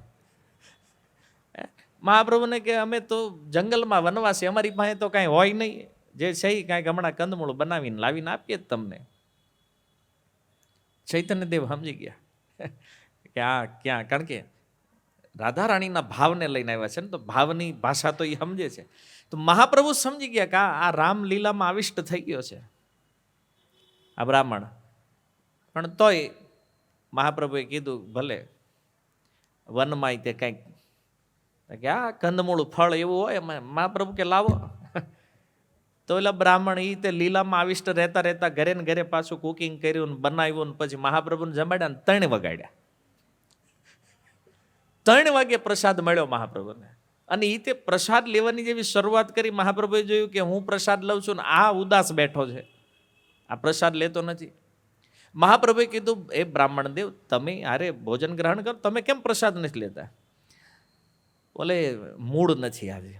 મહાપ્રભુને કે અમે તો જંગલમાં વનવાસી, અમારી પાસે તો કાંઈ હોય નહીં, જે છે એ કાંઈક હમણાં કંદમૂળ બનાવીને લાવીને આપીએ જ તમને. ચૈતન્ય દેવ સમજી ગયા કે આ ક્યાં, કારણ કે રાધા રાણીના ભાવને લઈને આવ્યા છે ને, તો ભાવની ભાષા તો એ સમજે છે. તો મહાપ્રભુ સમજી ગયા કે આ રામલીલામાં આવિષ્ટ થઈ ગયો છે આ બ્રાહ્મણ. પણ તોય મહાપ્રભુએ કીધું ભલે વનમાં તે કંઈક કે આ કંદમૂળ ફળ એવું હોય. મહાપ્રભુ કે લાવો. તો એટલે બ્રાહ્મણ એ તે લીલામાં આવિષ્ટ રહેતા રહેતા ઘરે ને ઘરે પાછું કુકિંગ કર્યું ને બનાવ્યું ને પછી મહાપ્રભુને જમાડ્યા ને 3 વગાડ્યા. 3 વાગે પ્રસાદ મળ્યો મહાપ્રભુને. અને એ તે પ્રસાદ લેવાની જેવી શરૂઆત કરી, મહાપ્રભુએ જોયું કે હું પ્રસાદ લઉં છું ને આ ઉદાસ બેઠો છે, આ પ્રસાદ લેતો નથી. મહાપ્રભુએ કીધું એ બ્રાહ્મણ દેવ તમે અરે ભોજન ગ્રહણ કરો, તમે કેમ પ્રસાદ નથી લેતા? બોલે મૂડ નથી આજે,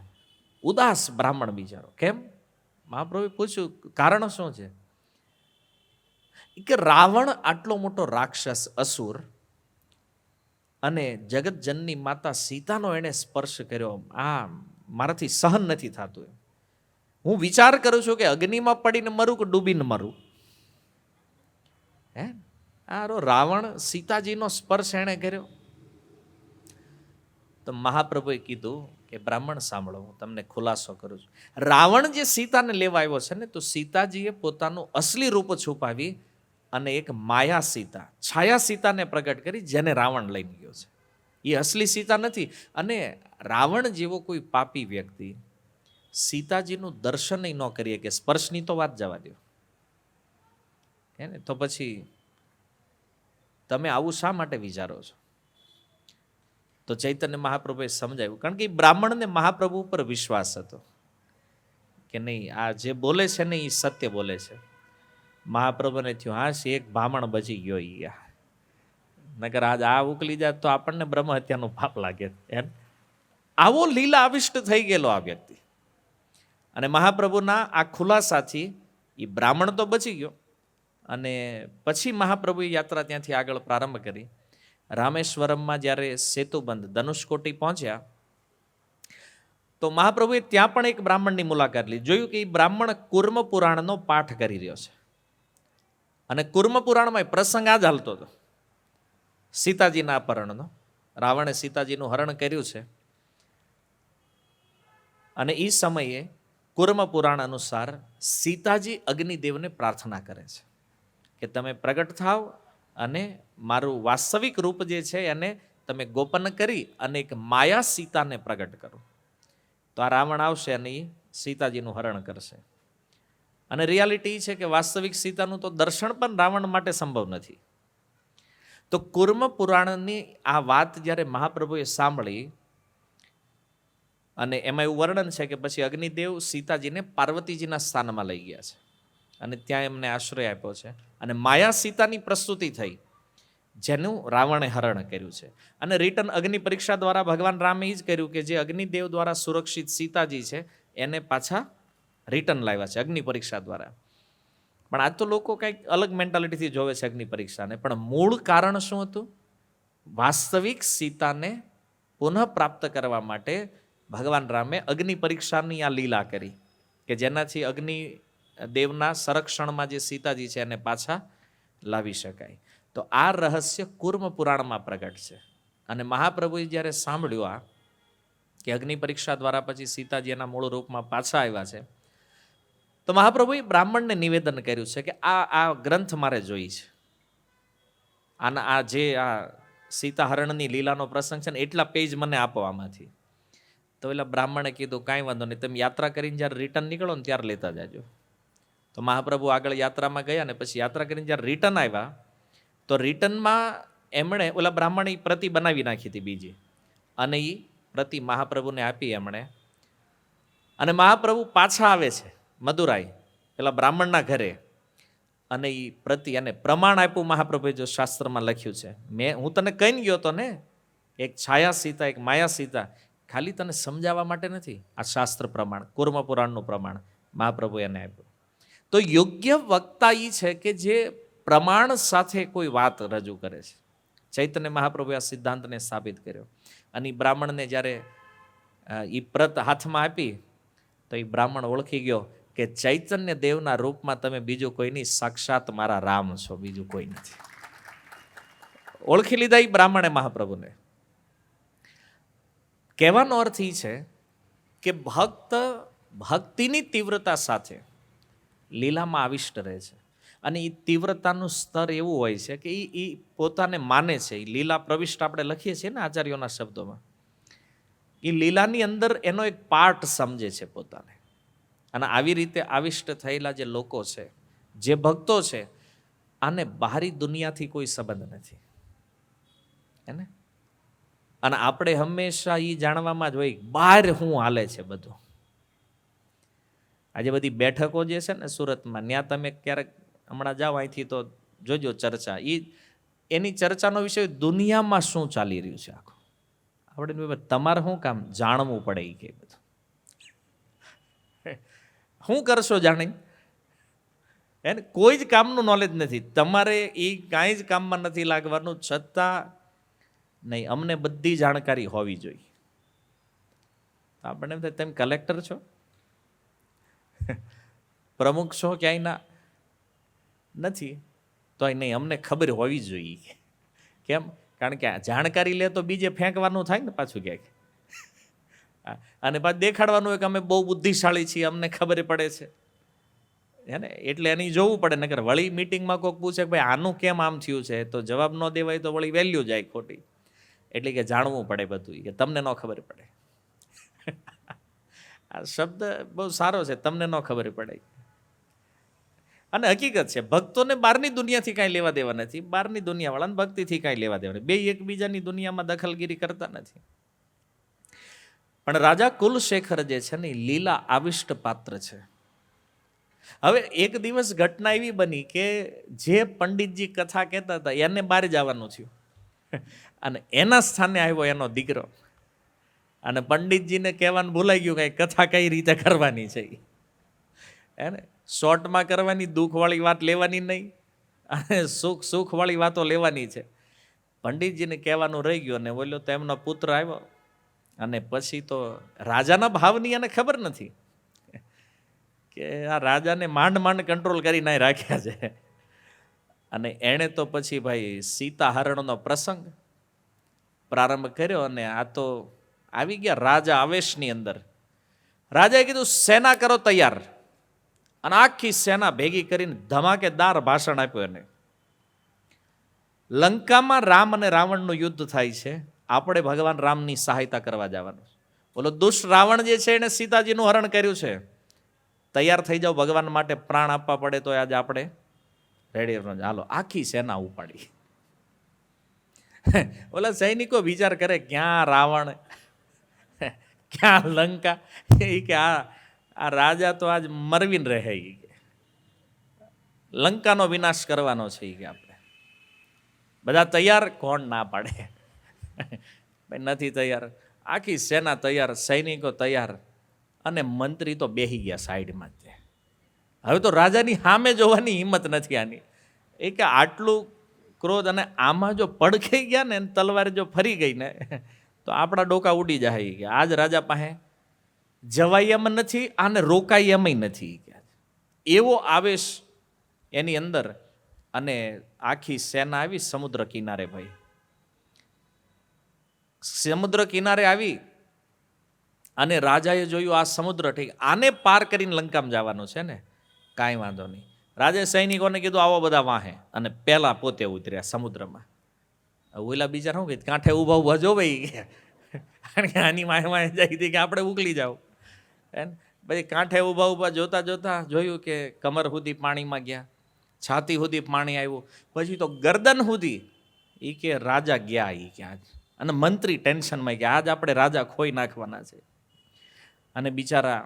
ઉદાસ બ્રાહ્મણ બિચારો. કેમ? મહાપ્રભુએ પૂછ્યું કારણ શું છે? કે રાવણ આટલો મોટો રાક્ષસ અસુર અને જગતજનની માતા સીતાનો એણે સ્પર્શ કર્યો, આ મારાથી સહન નથી થતું. હું વિચાર કરું છું કે અગ્નિમાં પડીને મરું કે ડૂબીને મરું. હે રાવણ સીતાજીનો સ્પર્શ એણે કર્યો. તો મહાપ્રભુએ કીધું કે બ્રાહ્મણ સાંભળો, હું તમને ખુલાસો કરું છું. રાવણ જે સીતાને લેવા આવ્યો છે ને, તો સીતાજીએ પોતાનું અસલી રૂપ છુપાવી અને એક માયા સીતા, છાયા સીતાને પ્રગટ કરી, જેને રાવણ લઈને ગયો છે. એ અસલી સીતા નથી. અને રાવણ જેવો કોઈ પાપી વ્યક્તિ સીતાજીનું દર્શન ન કરીએ કે સ્પર્શની તો વાત જવા દો, હે ને, તો પછી તમે આવું શા માટે વિચારો છો? તો ચૈતન્ય મહાપ્રભુએ સમજાવ્યું, કારણ કે બ્રાહ્મણને મહાપ્રભુ ઉપર વિશ્વાસ હતો કે નહીં, આ જે બોલે છે ને એ સત્ય બોલે છે. મહાપ્રભુને થયું હા એક બ્રાહ્મણ બચી ગયો. નગર આજ આ ઉકલી જાય તો આપણને બ્રહ્મ હત્યાનું પાપ લાગે. એમ આવો લીલા આવિષ્ટ થઈ ગયેલો આ વ્યક્તિ. અને મહાપ્રભુના આ ખુલાસાથી એ બ્રાહ્મણ તો બચી ગયો. અને પછી મહાપ્રભુએ યાત્રા ત્યાંથી આગળ પ્રારંભ કરી. રામેશ્વરમમાં જ્યારે સેતુબંધ ધનુષકોટી પહોંચ્યા તો મહાપ્રભુએ ત્યાં પણ એક બ્રાહ્મણની મુલાકાત લીધી. જોયું કે એ બ્રાહ્મણ કુર્મ પુરાણનો પાઠ કરી રહ્યો છે. અને કુર્મ પુરાણમાં પ્રસંગ આ જ હાલતો હતો, સીતાજીના અપહરણનો. રાવણે સીતાજીનું હરણ કર્યું છે અને એ સમયે કુર્મ પુરાણ અનુસાર સીતાજી અગ્નિદેવને પ્રાર્થના કરે છે કે તમે પ્રગટ થાવ અને મારું વાસ્તવિક રૂપ જે છે એને તમે ગોપન કરી અને એક માયા સીતાને પ્રગટ કરો, તો આ રાવણ આવશે અને એ સીતાજીનું હરણ કરશે. અને રિયાલિટી છે કે વાસ્તવિક સીતાનું તો દર્શન પણ રાવણ માટે સંભવ નથી. તો કુર્મ પુરાણની આ વાત જ્યારે મહાપ્રભુએ સાંભળી અને એમાં એવું વર્ણન છે કે પછી અગ્નિદેવ સીતાજીને પાર્વતીજીના સ્થાનમાં લઈ ગયા છે અને ત્યાં એમને આશ્રય આપ્યો છે અને માયા સીતાની પ્રસ્તુતિ થઈ જેનું રાવણે હરણ કર્યું છે. અને રિટર્ન અગ્નિ પરીક્ષા દ્વારા ભગવાન રામે એ જ કર્યું કે જે અગ્નિદેવ દ્વારા સુરક્ષિત સીતાજી છે એને પાછા રિટર્ન લાવ્યા છે અગ્નિ પરીક્ષા દ્વારા. પણ આજ તો લોકો કંઈક અલગ મેન્ટાલિટીથી જોવે છે અગ્નિ પરીક્ષાને, પણ મૂળ કારણ શું હતું? વાસ્તવિક સીતાને પુનઃ પ્રાપ્ત કરવા માટે ભગવાન રામે અગ્નિ પરીક્ષાની આ લીલા કરી કે જેનાથી અગ્નિ દેવના સંરક્ષણમાં જે સીતાજી છે એને પાછા લાવી શકાય. તો આ રહસ્ય કુર્મ પુરાણમાં પ્રગટ છે. અને મહાપ્રભુએ જ્યારે સાંભળ્યું આ કે અગ્નિ પરીક્ષા દ્વારા પછી સીતાજી એના મૂળ રૂપમાં પાછા આવ્યા છે, તો મહાપ્રભુએ બ્રાહ્મણને નિવેદન કર્યું છે કે આ ગ્રંથ મારે જોઈ છે. આ સીતાહરણની લીલાનો પ્રસંગ છે ને એટલા પેજ મને આપો આમાંથી. તો એટલે બ્રાહ્મણે કીધું કાંઈ વાંધો નહીં, તમે યાત્રા કરીને જ્યારે રિટર્ન નીકળો ને ત્યારે લેતા જાજો. તો મહાપ્રભુ આગળ યાત્રામાં ગયા ને પછી યાત્રા કરીને જ્યારે રિટર્ન આવ્યા તો રિટર્નમાં એમણે ઓલા બ્રાહ્મણે પ્રતિ બનાવી નાખી હતી બીજી, અને એ પ્રતિ મહાપ્રભુને આપી એમણે. અને મહાપ્રભુ પાછા આવે છે મદુરાઈ પેલા બ્રાહ્મણના ઘરે, અને એ પ્રતિ અને પ્રમાણ આપ્યું મહાપ્રભુએ જો શાસ્ત્રમાં લખ્યું છે. હું તને કહીને ગયો તો ને, એક છાયા સીતા એક માયા સીતા, ખાલી તને સમજાવવા માટે નથી. આ શાસ્ત્ર પ્રમાણ કુર્મ પુરાણનું પ્રમાણ મહાપ્રભુ એને આપ્યું. તો યોગ્ય વક્તા એ છે કે જે પ્રમાણ સાથે કોઈ વાત રજૂ કરે છે. ચૈતન્ય મહાપ્રભુએ આ સિદ્ધાંતને સ્થાપિત કર્યો. અને એ બ્રાહ્મણને જ્યારે એ પ્રત હાથમાં આપી તો એ બ્રાહ્મણ ઓળખી ગયો કે ચૈતન્ય દેવના રૂપમાં તમે બીજું કોઈ નહીં, સાક્ષાત મારા રામ છો, બીજું કોઈ નથી. ઓળખી લીધા એ બ્રાહ્મણે મહાપ્રભુને. કહેવાનો અર્થ એ છે કે ભક્ત ભક્તિની તીવ્રતા સાથે લીલામાં આવિષ્ટ રહે છે. અને એ તીવ્રતાનું સ્તર એવું હોય છે કે એ પોતાને માને છે. એ લીલા પ્રવિષ્ટ આપણે લખીએ છીએ ને આચાર્યોના શબ્દોમાં, એ લીલાની અંદર એનો એક પાર્ટ સમજે છે પોતાને. અને આવી રીતે આવિષ્ટ થયેલા જે લોકો છે, જે ભક્તો છે, આને બહારી દુનિયાથી કોઈ સંબંધ નથી એને. અને આપણે હંમેશા એ જાણવામાં જ હોય બહાર શું હાલે છે બધું. આજે બધી બેઠકો જે છે ને સુરતમાં, ત્યાં તમે ક્યારેક હમણાં જાઓ અહીંથી તો જોજો ચર્ચા, એની ચર્ચાનો વિષય દુનિયામાં શું ચાલી રહ્યું છે આખું. આપણે તમારે શું કામ જાણવું પડે એ કે બધું શું કરશો જાણી એને, કોઈ જ કામનું નોલેજ નથી તમારે, એ કાંઈ જ કામમાં નથી લાગવાનું. છતાં નહીં, અમને બધી જાણકારી હોવી જોઈએ. આપણે એમ થાય તમે કલેક્ટર છો, પ્રમુખ છો, ક્યાંય ના નથી તો નહીં, અમને ખબર હોવી જોઈએ. કેમ? કારણ કે જાણકારી લે તો બીજે ફેંકવાનું થાય ને પાછું ક્યાંક, અને પાછું દેખાડવાનું હોય કે અમે બહુ બુદ્ધિશાળી છીએ, અમને ખબર પડે છે હે ને. એટલે એની જોવું પડે. નકર વળી મિટિંગમાં કોઈક પૂછે કે ભાઈ આનું કેમ આમ થયું છે, તો જવાબ ન દેવાય તો વળી વેલ્યુ જાય ખોટી. એટલે કે જાણવું પડે બધું, કે તમને ન ખબર પડે. આ શબ્દ બહુ સારો છે, તમને ન ખબર પડે. અને હકીકત છે, ભક્તોને બહારની દુનિયાથી કાંઈ લેવા દેવા નથી, બહારની દુનિયાવાળાને ભક્તિથી કાંઈ લેવા દેવા નથી. બે એકબીજાની દુનિયામાં દખલગીરી કરતા નથી. પણ રાજા કુલશેખર જે છે ને, લીલા આવિષ્ટ પાત્ર છે. હવે એક દિવસ ઘટના એવી બની કે જે પંડિતજી કથા કહેતા હતા એને બહાર જવાનું થયું, અને એના સ્થાને આવ્યો એનો દીકરો. અને પંડિતજીને કહેવાનું ભૂલાઈ ગયું કે કથા કઈ રીતે કરવાની છે હે ને. શોર્ટમાં કરવાની, દુઃખવાળી વાત લેવાની નહીં, અને સુખવાળી વાતો લેવાની છે. પંડિતજીને કહેવાનું રહી ગયું, અને બોલ્યો તો એમનો પુત્ર આવ્યો, અને પછી તો રાજાના ભાવની એને ખબર નથી કે આ રાજાને માંડ માંડ કંટ્રોલ કરીને રાખ્યા છે. અને એણે તો પછી ભાઈ સીતાહરણનો પ્રસંગ પ્રારંભ કર્યો, અને આ તો આવી ગયા રાજા આવેશની અંદર. રાજાએ કીધું સેના કરો તૈયાર, અને આખી સેના ભેગી કરીને ધમાકેદાર ભાષણ આપ્યું એને. લંકામાં રામ અને રાવણનું યુદ્ધ થાય છે, આપણે ભગવાન રામની સહાયતા કરવા જવાનું. બોલો દુષ્ટ રાવણ જે છે એને સીતાજીનું હરણ કર્યું છે, તૈયાર થઈ જાઓ ભગવાન માટે, પ્રાણ આપવા પડે તો આજે આપણે રેડી રહો. હાલો આખી સેના ઉપાડી. ઓલા સૈનિકો વિચાર કરે ક્યાં રાવણ, ક્યાં લંકા, એ કે આ રાજા તો આજ મરવીને રહે, લંકાનો વિનાશ કરવાનો છે કે આપણે. બધા તૈયાર, કોણ ના પાડે? ભાઈ નથી તૈયાર. આખી સેના તૈયાર, સૈનિકો તૈયાર, અને મંત્રી તો બેહી ગયા સાઈડમાં જ. હવે તો રાજાની સામે જોવાની હિંમત નથી આની. એ કે આટલું ક્રોધ, અને આમાં જો પડખાઈ ગયા ને, તલવાર જો ફરી ગઈ ને, તો આપણા ડોકા ઉડી જાય. કે આજ રાજા પાસે જવાય એમ નથી, આને રોકાય એમય નથી. એવો આવેશ એની અંદર. અને આખી સેના આવી સમુદ્ર કિનારે. ભાઈ સમુદ્ર કિનારે આવી અને રાજાએ જોયું આ સમુદ્ર, ઠીક આને પાર કરીને લંકામાં જવાનું છે ને, કાંઈ વાંધો નહીં. રાજાએ સૈનિકોને કીધું આવો બધા વાહે, અને પહેલા પોતે ઉતર્યા સમુદ્રમાં. ઓલા બીજા શું કહે, કાંઠે ઊભા ઊભા જોવે, કારણ કે આની વાહે વાહે જાય હતી કે આપણે ઉકલી જાવ. પછી કાંઠે ઊભા ઊભા જોતા જોતા જોયું કે કમર સુધી પાણીમાં ગયા, છાતી સુધી પાણી આવ્યું, પછી તો ગરદન સુધી. એ કે રાજા ગયા, એ કે આજ. અને મંત્રી ટેન્શનમાં કે આજ આપણે રાજા ખોઈ નાખવાના છે. અને બિચારા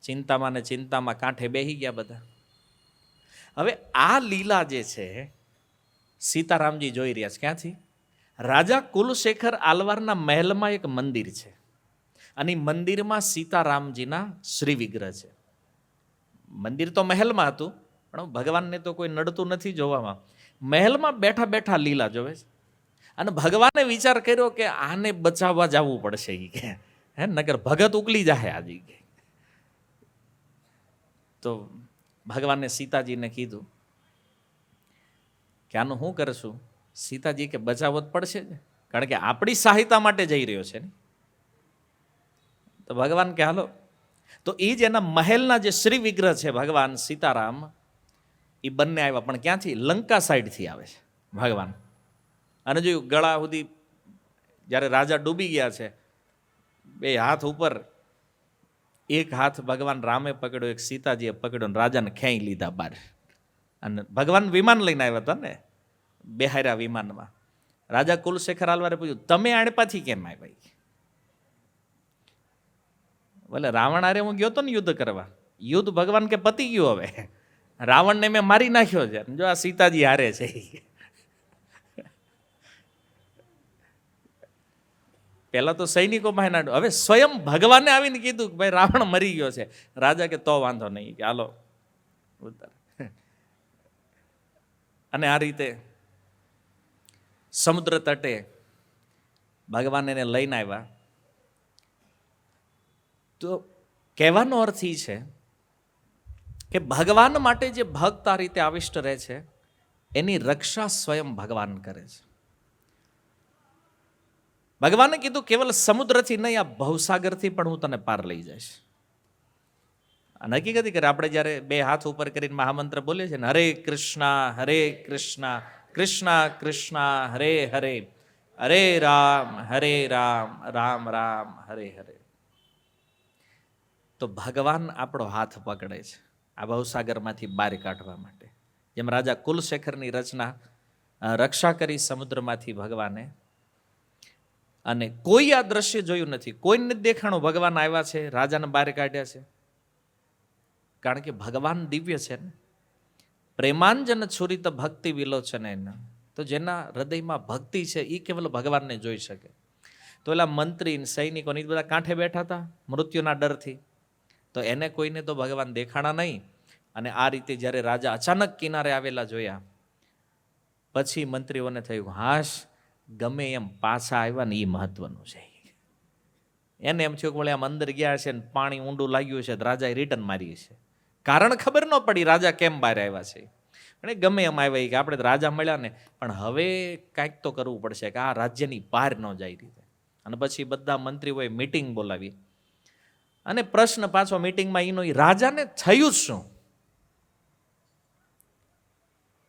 ચિંતામાં ને ચિંતામાં કાંઠે બેસી ગયા બધા. હવે આ લીલા જે છે સીતારામજી જોઈ રહ્યા છે. ક્યાંથી? રાજા કુલશેખર આલવારના મહેલમાં એક મંદિર છે, અને મંદિરમાં સીતારામજીના શ્રી વિગ્રહ છે. મંદિર તો મહેલમાં હતું, પણ ભગવાનને તો કોઈ નડતું નથી જોવામાં. મહેલમાં બેઠા બેઠા લીલા જોવે છે. અને ભગવાને વિચાર કર્યો કે આને બચાવવા જવું પડશે, એ કે હે નગર ભગત ઉકલી જાય આજે. તો ભગવાને સીતાજીને કીધું કે આનું શું કરશું? સીતાજી કે બચાવવો જ પડશે ને, કારણ કે આપણી સહાયતા માટે જઈ રહ્યો છે ને. તો ભગવાન કે હાલો. તો એ જ એના મહેલના જે શ્રી વિગ્રહ છે ભગવાન સીતારામ, એ બંને આવ્યા. પણ ક્યાંથી? લંકા સાઈડથી આવે છે ભગવાન. અને જોયું ગળા સુધી, જ્યારે રાજા ડૂબી ગયા છે, બે હાથ ઉપર, એક હાથ ભગવાન રામે પકડ્યો, એક સીતાજીએ પકડ્યો, રાજાને ખેંચી લીધા બહાર. અને ભગવાન વિમાન લઈને આવ્યા હતા ને, બેહાર્યા વિમાનમાં. રાજા કુલશેખર આલવારે પૂછ્યું, તમે આણે પાછી કેમ આવ્યા? બોલે રાવણ આરે હું ગયો તો ને યુદ્ધ કરવા. યુદ્ધ ભગવાન કે પતી ગયું, હવે રાવણને મેં મારી નાખ્યો છે, જો આ સીતાજી હારે છે. પહેલા તો સૈનિકો પાસે નાડ્યું, હવે સ્વયં ભગવાને આવીને કીધું કે ભાઈ રાવણ મરી ગયો છે. રાજા કે તો વાંધો નહીં, કે હાલો ઉતાર. અને આ રીતે સમુદ્ર તટે ભગવાન એને લઈને આવ્યા. તો કહેવાનો અર્થ એ છે કે ભગવાન માટે જે ભક્ત આ રીતે આવિષ્ટ રહે છે, એની રક્ષા સ્વયં ભગવાન કરે છે. ભગવાને કીધું કેવલ સમુદ્રથી નહીં, આ ભવસાગરથી પણ હું તને પાર લઈ જઈશ. અને હકીકત કરે આપણે જ્યારે બે હાથ ઉપર કરીને મહામંત્ર બોલીએ છીએ ને, હરે કૃષ્ણ કૃષ્ણ કૃષ્ણ હરે હરે, હરે રામ રામ રામ હરે હરે. તો ભગવાન આપણો હાથ પકડે છે આ ભવસાગરમાંથી બહાર કાઢવા માટે. જેમ રાજા કુલશેખરની રક્ષા કરી સમુદ્રમાંથી ભગવાને. અને કોઈ આ દ્રશ્ય જોયું નથી, કોઈને દેખાણું ભગવાન આવ્યા છે, રાજાને બહાર કાઢ્યા છે. કારણ કે ભગવાન દિવ્ય છે ને. પ્રેમાંજન છુરિત ભક્તિ વિલોચન. તો જેના હૃદયમાં ભક્તિ છે એ કેવલ ભગવાનને જોઈ શકે. તો એલા મંત્રી સૈનિકો એ બધા કાંઠે બેઠા હતા મૃત્યુના ડરથી, તો એને કોઈને તો ભગવાન દેખાણા નહીં. અને આ રીતે જ્યારે રાજા અચાનક કિનારે આવેલા જોયા, પછી મંત્રીઓને થયું હાશ, ગમે એમ પાછા આવ્યા ને એ મહત્વનું છે. એને એમ થયું કે વળે આમ અંદર ગયા છે ને પાણી ઊંડું લાગ્યું છે, રાજાએ રિટર્ન મારી છે. કારણ ખબર ન પડી રાજા કેમ બહાર આવ્યા છે. અને ગમે એમ આવ્યા કે આપણે રાજા મળ્યા ને, પણ હવે કાંઈક તો કરવું પડશે કે આ રાજ્યની બહાર ન જાય રીતે. અને પછી બધા મંત્રીઓએ મિટિંગ બોલાવી. અને પ્રશ્ન પાછો મિટિંગમાં એનો, રાજાને થયું શું?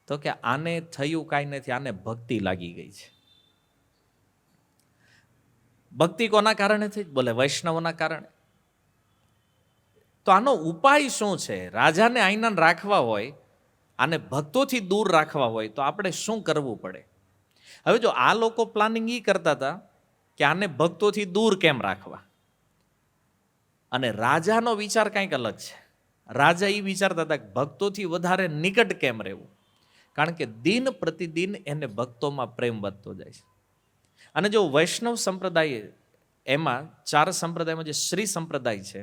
તો કે આને થયું કાંઈ નથી, આને ભક્તિ લાગી ગઈ છે. ભક્તિ કોના કારણે થઈ? બોલે વૈષ્ણવના કારણે. તો આનો ઉપાય શું છે? રાજાને આઈના રાખવા હોય, આને ભક્તોથી દૂર રાખવા હોય તો આપણે શું કરવું પડે? હવે જો આ લોકો પ્લાનિંગ એ કરતા હતા કે આને ભક્તોથી દૂર કેમ રાખવા, અને રાજાનો વિચાર કંઈક અલગ છે. રાજા એ વિચારતા હતા કે ભક્તોથી વધારે નિકટ કેમ રહેવું, કારણ કે દિન પ્રતિદિન એને ભક્તોમાં પ્રેમ વધતો જાય છે. અને જો વૈષ્ણવ સંપ્રદાય, એમાં 4 સંપ્રદાયમાં જે શ્રી સંપ્રદાય છે,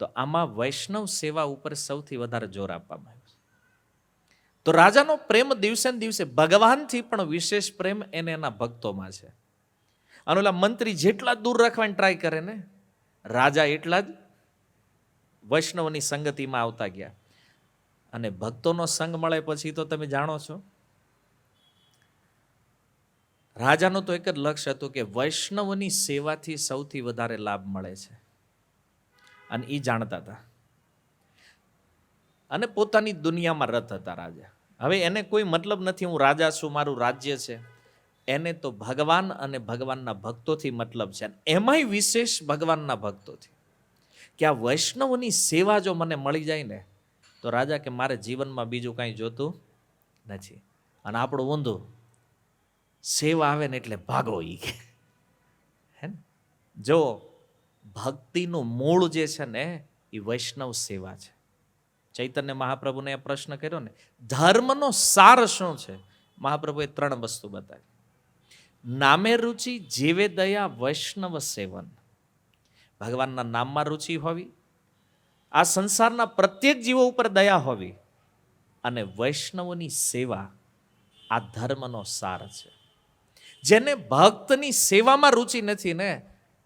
તો આમાં વૈષ્ણવ સેવા ઉપર સૌથી વધારે જોર આપવામાં આવ્યું છે. તો રાજાનો પ્રેમ દિવસે ને દિવસે ભગવાનથી પણ વિશેષ પ્રેમ એને એના ભક્તોમાં છે. અને ઓલા મંત્રી જેટલા દૂર રાખવાની ટ્રાય કરે ને, રાજા એટલા જ વૈષ્ણવની સંગતિમાં આવતા ગયા. અને ભક્તોનો સંગ મળે પછી તો તમે જાણો છો, રાજાનો તો એક જ લક્ષ્ય હતું કે વૈષ્ણવની સેવાથી સૌથી વધારે લાભ મળે છે, અને એ જાણતા હતા. અને પોતાની દુનિયામાં રત હતા રાજા. હવે એને કોઈ મતલબ નથી હું રાજા છું, મારું રાજ્ય છે. એને તો ભગવાન અને ભગવાનના ભક્તોથી મતલબ છે, એમાંય વિશેષ ભગવાનના ભક્તોથી. કે આ વૈષ્ણવની સેવા જો મને મળી જાય ને, તો રાજા કે મારે જીવનમાં બીજું કાંઈ જોતું નથી. અને આપણું ઊંધું, સેવા આવે ને એટલે ભાગો ઈ કે, હે ને? જો ભક્તિનું મૂળ જે છે ને એ વૈષ્ણવ સેવા છે. ચૈતન્ય મહાપ્રભુને એ પ્રશ્ન કર્યો ને, ધર્મનો સાર શું છે? મહાપ્રભુએ 3 વસ્તુ બતાવી. નામે રુચિ, જીવે દયા, વૈષ્ણવ સેવન. ભગવાનના નામમાં રુચિ હોવી, આ સંસારના પ્રત્યેક જીવો ઉપર દયા હોવી, અને વૈષ્ણવની સેવા, આ ધર્મનો સાર છે. જેને ભક્તની સેવામાં રુચિ નથી ને,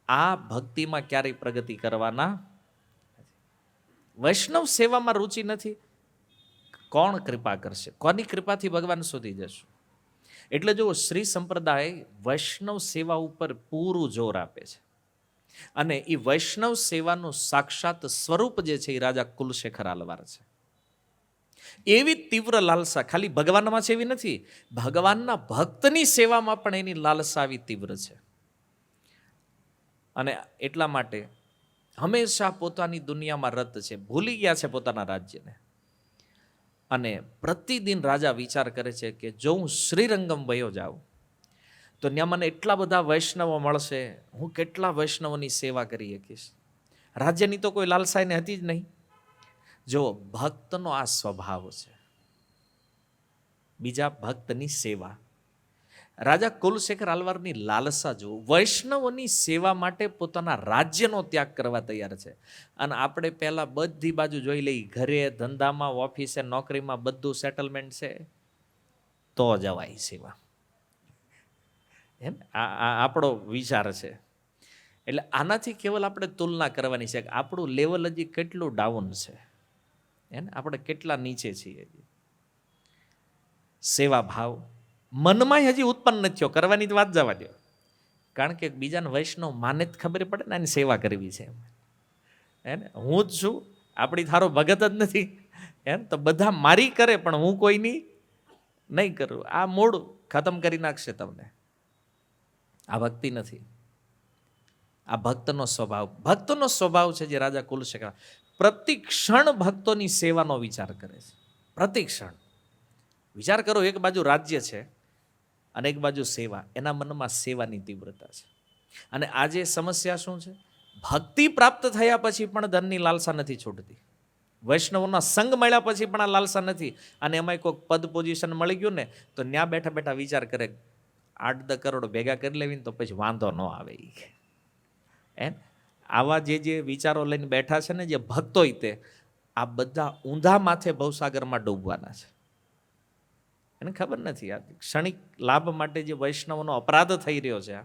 આ ભક્તિમાં ક્યારેય પ્રગતિ કરવાના. વૈષ્ણવ સેવામાં રુચિ નથી, કોણ કૃપા કરશે? કોની કૃપાથી ભગવાન સુધી જશું? એટલે જો શ્રી સંપ્રદાય વૈષ્ણવ સેવા ઉપર પૂરું જોર આપે છે. અને એ વૈષ્ણવ સેવાનું સાક્ષાત સ્વરૂપ જે છે એ રાજા કુલશેખર આલવાર છે. એવી તીવ્ર લાલસા ખાલી ભગવાનમાં છે એવી નથી, ભગવાનના ભક્તની સેવામાં પણ એની લાલસા આવી તીવ્ર છે. અને એટલા માટે હંમેશા પોતાની દુનિયામાં રત છે, ભૂલી ગયા છે પોતાના રાજ્યને. અને પ્રતિદિન રાજા વિચાર કરે છે કે જો હું શ્રીરંગમ વયો જાઉં તો ત્યાં મને એટલા બધા વૈષ્ણવો મળશે, હું કેટલા વૈષ્ણવોની સેવા કરી શકીશ. રાજ્યની તો કોઈ લાલસા એને હતી જ નહીં. જો ભક્તનો આ સ્વભાવ છે, બીજા ભક્તની સેવા. રાજા કુલશેખર આલવારની લાલસા જો વૈષ્ણવોની સેવા માટે પોતાના રાજ્યનો ત્યાગ કરવા તૈયાર છે. અને આપણે પહેલાં બધી બાજુ જોઈ લઈ, ઘરે, ધંધામાં, ઓફિસે, નોકરીમાં બધું સેટલમેન્ટ છે તો જવાય સેવા. એમ આપણો વિચાર છે. એટલે આનાથી કેવલ આપણે તુલના કરવાની છે કે આપણું લેવલ હજી કેટલું ડાઉન છે, એને આપણે કેટલા નીચે છીએ. સેવા ભાવ મનમાં હજી ઉત્પન્ન નથી થયો, કરવાની વાત જવા દો. કારણ કે બીજાને વૈષ્ણવ માને જ ખબર પડે ને એની સેવા કરવી છે. એને હું જ છું, આપણી થારો ભગત જ નથી, એમ તો બધા મારી કરે પણ હું કોઈની નહીં કરું. આ મૂળ ખતમ કરી નાખશે તમને. આ ભક્તિ નથી, આ ભક્તનો સ્વભાવ. ભક્તનો સ્વભાવ છે જે રાજા કુલશેખર પ્રતિ ક્ષણ ભક્તોની સેવાનો વિચાર કરે છે. પ્રતિ ક્ષણ વિચાર કરો, એક બાજુ રાજ્ય છે અને એક બાજુ સેવા. એના મનમાં સેવાની તીવ્રતા છે. અને આજે સમસ્યા શું છે? ભક્તિ પ્રાપ્ત થયા પછી પણ ધનની લાલસા નથી છૂટતી. વૈષ્ણવના સંગ મળ્યા પછી પણ આ લાલસા નથી. અને એમાંય કોઈક પદ પોઝિશન મળી ગયું ને તો ત્યાં બેઠા બેઠા વિચાર કરે 8-10 કરોડ ભેગા કરી લેવી તો પછી વાંધો ન આવે. એમ આવા જે વિચારો લઈને બેઠા છે ને જે ભક્તો, તે આ બધા ઊંધા માથે ભવસાગરમાં ડૂબવાના છે. એને ખબર નથી આ ક્ષણિક લાભ માટે જે વૈષ્ણવનો અપરાધ થઈ રહ્યો છે.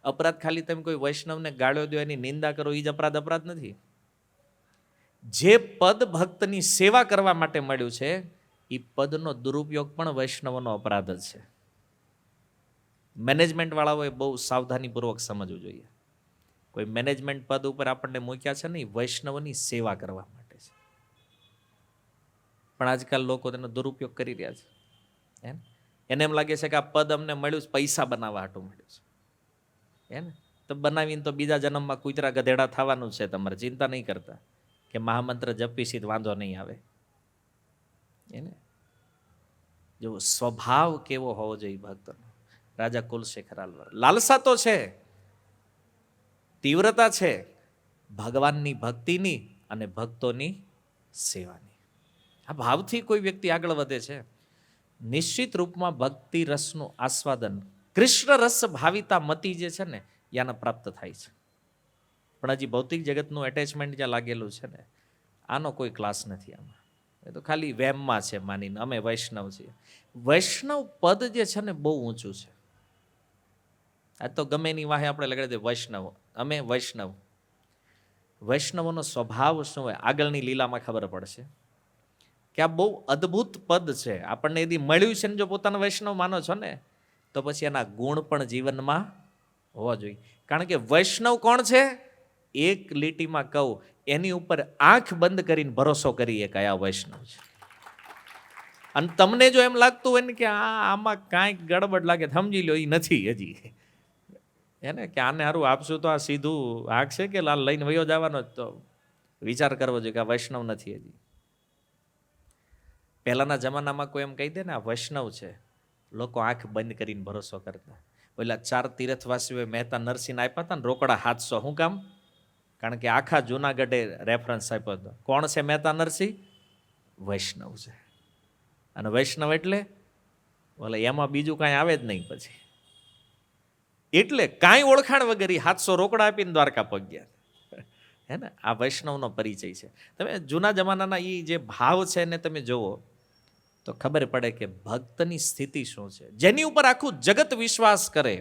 અપરાધ ખાલી તમે કોઈ વૈષ્ણવને ગાળ્યો દો, એની નિંદા કરો, એ જ અપરાધ નથી. જે પદ ભક્તની સેવા કરવા માટે મળ્યું છે એ પદનો દુરુપયોગ પણ વૈષ્ણવનો અપરાધ જ છે. મેનેજમેન્ટ વાળાઓએ બહુ સાવધાનીપૂર્વક સમજવું જોઈએ. કોઈ મેનેજમેન્ટ પદ ઉપર આપણને મૂક્યા છે ને એ વૈષ્ણવની સેવા કરવા માટે છે. પણ આજકાલ લોકો તેનો દુરુપયોગ કરી રહ્યા છે. એને એમ લાગે છે કે આ પદ અમને મળ્યું છે પૈસા બનાવવા હાટું મળ્યું છે. એને તો બનાવીને તો બીજા જન્મમાં કૂતરા ગધેડા થવાનું છે, તમારે ચિંતા નહીં કરતા. કે મહામંત્ર જપીશી વાંધો નહીં આવે. એને જો સ્વભાવ કેવો હોવો જોઈએ ભક્તનો. રાજા કુલશેખર આલવાર લાલસા તો છે, તીવ્રતા છે, ભગવાનની ભક્તિની અને ભક્તોની સેવાની. આ ભાવથી કોઈ વ્યક્તિ આગળ વધે છે. નિશ્ચિત રૂપમાં ભક્તિ રસનું આસ્વાદન, કૃષ્ણ રસ ભાવિતા મતિ જે છે ને યાને પ્રાપ્ત થાય છે. પણ હજી ભૌતિક જગતનું એટેચમેન્ટ જ્યાં લાગેલું છે ને, આનો કોઈ ક્લાસ નથી આમાં. એ તો ખાલી વેમમાં છે માનીને અમે વૈષ્ણવ છીએ. વૈષ્ણવ પદ જે છે ને બહુ ઊંચું છે. આ તો ગમે એની વાહે આપણે લગાડી દે વૈષ્ણવ, અમે વૈષ્ણવ. વૈષ્ણવનો સ્વભાવ શું હોય આગળની લીલામાં ખબર પડશે કે આ બહુ અદ્ભુત પદ છે. આપણને એથી મળ્યું છે ને જો પોતાના વૈષ્ણવ માનો છો ને, તો પછી એના ગુણ પણ જીવનમાં હોવા જોઈએ. કારણ કે વૈષ્ણવ કોણ છે? એક લીટીમાં કહું, એની ઉપર આંખ બંધ કરીને ભરોસો કરીએ કયા વૈષ્ણવ છે. અને તમને જો એમ લાગતું હોય ને કે આમાં કાંઈક ગડબડ લાગે, સમજી લો એ નથી હજી. એને કે આને સારું આપશું તો આ સીધું આંખ છે કે લાલ લઈને વયો જવાનો, તો વિચાર કરવો જોઈએ કે આ વૈષ્ણવ નથી હજી. પહેલાના જમાનામાં કોઈ એમ કહી દે ને આ વૈષ્ણવ છે, લોકો આંખ બંધ કરીને ભરોસો કરતા. પેલા 4 તીર્થવાસીઓએ મહેતા નરસિંહ આપ્યા હતા ને રોકડા 700. શું કામ? કારણ કે આખા જૂનાગઢે રેફરન્સ આપ્યો હતો. કોણ છે મહેતા નરસિંહ? વૈષ્ણવ છે. અને વૈષ્ણવ એટલે બોલે એમાં બીજું કાંઈ આવે જ નહીં પછી. એટલે કાંઈ ઓળખાણ વગર 700 રોકડા આપીને દ્વારકા પગ્યા. હે ને, આ વૈષ્ણવનો પરિચય છે. તમે જૂના જમાનાના એ જે ભાવ છે ને તમે જુઓ તો ખબર પડે કે ભક્તની સ્થિતિ શું છે, જેની ઉપર આખું જગત વિશ્વાસ કરે.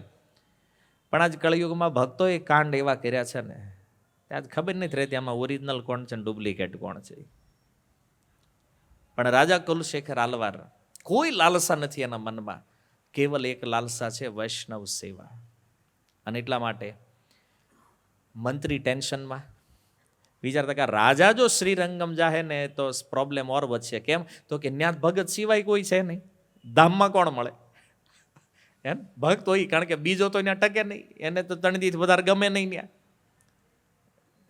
પણ આજ કળિયુગમાં ભક્તોએ કાંડ એવા કર્યા છે ને, આજ ખબર નથી રહેતી આમાં ઓરિજિનલ કોણ છે ને ડુપ્લિકેટ કોણ છે. પણ રાજા કુલશેખર આલવાર કોઈ લાલસા નથી એના મનમાં, કેવલ એક લાલસા છે, વૈષ્ણવ સેવા. અને એટલા માટે મંત્રી ટેન્શનમાં વિચારતા કે રાજા જો શ્રીરંગમ જાહે ને તો પ્રોબ્લેમ ઓર વધશે. કેમ? તો કે ન્યા ભગત સિવાય કોઈ છે નહીં, ધામમાં કોણ મળે? એમ ભક્ત હોય, કારણ કે બીજો તો ત્યાં ટકે નહીં, એને તો તણદીથી વધારે ગમે નહીં. ત્યાં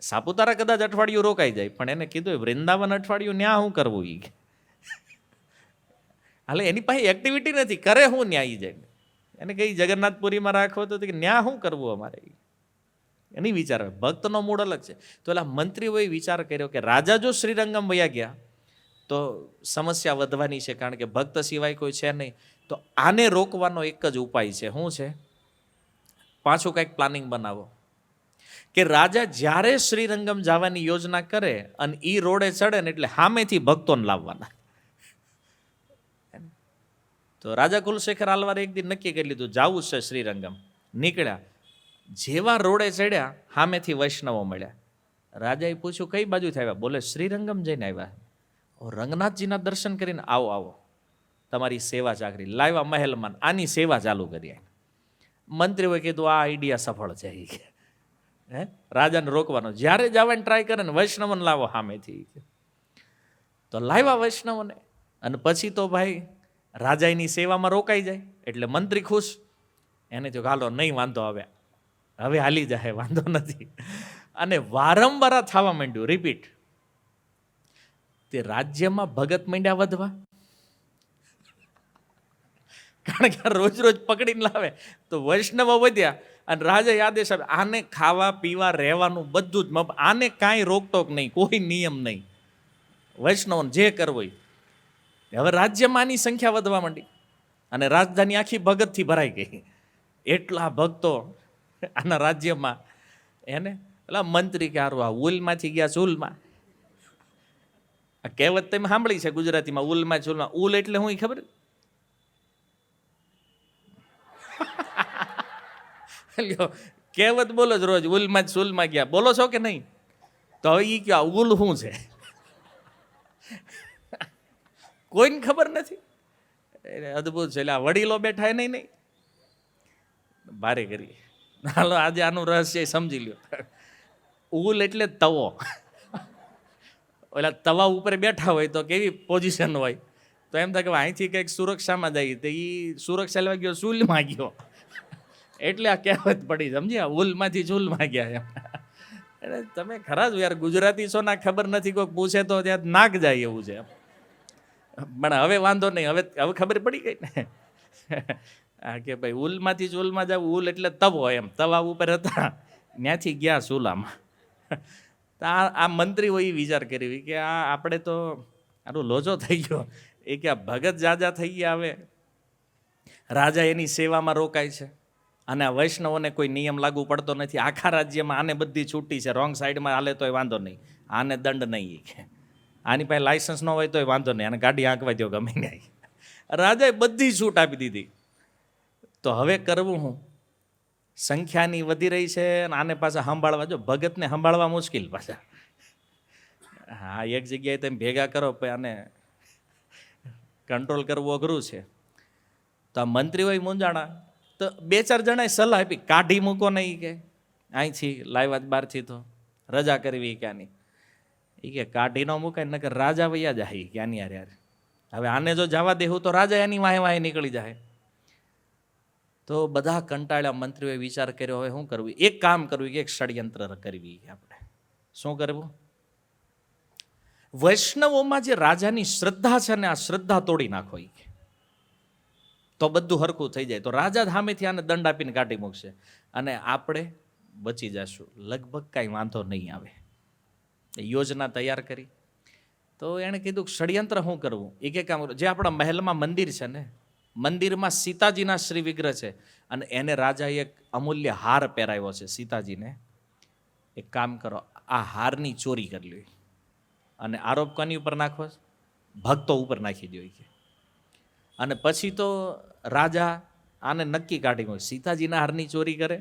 સાપુતારા કદાચ અઠવાડિયું રોકાઈ જાય, પણ એને કીધું વૃંદાવન અઠવાડિયું ન્યા શું કરવું? ઈ હાલે એની પાસે એક્ટિવિટી નથી, કરે હું ન્યા ઈ જાય. એને કઈ જગન્નાથપુરીમાં રાખવો તો કે ન્યા શું કરવું અમારે? એની વિચાર હોય. ભક્તનો મૂળ અલગ છે. તો એલા મંત્રીઓએ વિચાર કર્યો કે રાજા જો શ્રીરંગમ વયા ગયા તો સમસ્યા વધવાની છે, કારણ કે ભક્ત સિવાય કોઈ છે નહીં. તો આને રોકવાનો એક જ ઉપાય છે. શું છે? પાછું કંઈક પ્લાનિંગ બનાવો કે રાજા જ્યારે શ્રીરંગમ જવાની યોજના કરે અને ઈ રોડે ચડે ને એટલે સામેથી ભક્તોને લાવવાના. તો રાજા કુલશેખર આલવારે એક દિન નક્કી કરી લીધું જાવું છે શ્રીરંગમ. નીકળ્યા, જેવા રોડે ચડ્યા સામેથી વૈષ્ણવો મળ્યા. રાજાએ પૂછ્યું કઈ બાજુથી આવ્યા? બોલે શ્રીરંગમ જઈને આવ્યા. રંગનાથજીના દર્શન કરીને આવો આવો, તમારી સેવા ચાકરી. લાવ્યા મહેલમાં, આની સેવા ચાલુ કરી. મંત્રીઓએ કીધું આ આઈડિયા સફળ છે. હે, રાજાને રોકવાનો, જ્યારે જવાની ટ્રાય કરે ને વૈષ્ણવને લાવો સામેથી. તો લાવ્યા વૈષ્ણવને, અને પછી તો ભાઈ રાજાની સેવામાં રોકાઈ જાય એટલે મંત્રી ખુશ. એને તો હાલો નહીં વાંધો, હવે હાલી જાય, વાંધો નથી. અને વારંવાર થવા માંડ્યું, રિપીટ. તે રાજ્યમાં ભગત માંડ્યા વધવા, કારણ કે રોજ રોજ પકડીને લાવે તો વૈષ્ણવ વધ્યા. અને રાજા આદેશ આપે આને ખાવા પીવા રહેવાનું બધું જ, આને કાંઈ રોકટોક નહીં, કોઈ નિયમ નહીં, વૈષ્ણવને જે કરવું હોય. હવે રાજ્યમાં આની સંખ્યા વધવા માંડી અને રાજધાની આખી ભગતથી ભરાઈ ગઈ. એટલા ભક્તો આના રાજ્યમાં. એને એટલે મંત્રી કે હારું આ ઉલમાંથી ગયા ચૂલમાં. આ કહેવત તમે સાંભળી છે ગુજરાતીમાં, ઉલમાં ચૂલમાં. ઉલ એટલે હું ખબર? કહેવત બોલો જ રોજ, ઉલમાં જ ચૂલમાં ગયા. બોલો છો કે નહીં? તો હવે એ કયો ઉલ શું છે કોઈને ખબર નથી. અદભુત છે. એટલે આ વડીલો બેઠા નહીં નહીં ભારે કરી. હાલો આજે આનું રહસ્ય સમજી લ્યો. ઉલ એટલે તવો. ઓલા તવા ઉપર બેઠા હોય તો કેવી પોઝિશન હોય? તો એમ થાય કે અહીંથી કંઈક સુરક્ષામાં જાય, તો એ સુરક્ષા લેવા ગયો ચૂલમાં ગયો. એટલે આ કહેવત પડી, સમજી? ઉલમાંથી ચૂલમાં ગયા એમ. એટલે તમે ખરા જ યાર ગુજરાતી છો ના ખબર નથી, કોઈ પૂછે તો ત્યાં નાક જાય એવું છે. પણ હવે વાંધો નહીં, હવે ખબર પડી ગઈ ને. હા કે ભાઈ ઉલમાંથી ચૂલમાં જાવ, ઉલ એટલે તવો, એમ તવા ઉપર હતા ત્યાંથી ગયા ચૂલામાં. આ મંત્રીઓ એ વિચાર કર્યો કે આ આપણે તો આનો લોચો થઈ ગયો. એ કે આ ભગત જાજા થઈ ગયા, હવે રાજા એની સેવામાં રોકાય છે અને આ વૈષ્ણવોને કોઈ નિયમ લાગુ પડતો નથી. આખા રાજ્યમાં આને બધી છૂટી છે, રોંગ સાઈડમાં હાલે તોય વાંધો નહીં, આને દંડ નહીં. કે આની પાસે લાયસન્સ ન હોય તોય વાંધો નહીં, અને ગાડી આંકવા દો ગમે નહીં. રાજાએ બધી છૂટ આપી દીધી. તો હવે કરવું હું? સંખ્યાની વધી રહી છે અને આને પાછા સંભાળવા, જો ભગતને સંભાળવા મુશ્કેલ પાછા. હા, એક જગ્યાએ તમે ભેગા કરો પછી આને કંટ્રોલ કરવું અઘરું છે. તો આ મંત્રીઓય મૂંઝાણા. તો બે ચાર જણાએ સલાહ આપી, કાઢી મૂકો નહીં, કે અહીંથી લાવ્યા બહારથી તો રજા કરવી ક્યાંની. એ કે કાઢી ન મૂકાય, નકર રાજા વૈયા જાય ક્યાંની યાર. હવે આને જો જવા દેવું તો રાજા એની વાહે વાહે નીકળી જાય. તો બધા કંટાળ્યા. મંત્રીઓએ વિચાર કર્યો, હવે શું કરવું? એક કામ કરવું, કે એક ષડયંત્ર કરવી. આપણે શું કરવું? વૈષ્ણવોમાં જે રાજાની શ્રદ્ધા છે ને, આ શ્રદ્ધા તોડી નાખો, તો બધું હરખું થઈ જાય. તો રાજા સામેથી આને દંડ આપીને કાઢી મૂકશે અને આપણે બચી જશું. લગભગ કાંઈ વાંધો નહીં આવે. યોજના તૈયાર કરી. તો એણે કીધું ષડયંત્ર શું કરવું? એક કામ કરવું, જે આપણા મહેલમાં મંદિર છે ને, મંદિરમાં સીતાજીના શ્રી વિગ્રહ છે અને એને રાજાએ એક અમૂલ્ય હાર પહેરાવ્યો છે સીતાજીને. એક કામ કરો, આ હારની ચોરી કરી લો અને આરોપ કોની ઉપર નાખો? ભક્તો ઉપર નાખી દો. અને પછી તો રાજા આને નક્કી કાઢી મૂકે, સીતાજીના હારની ચોરી કરે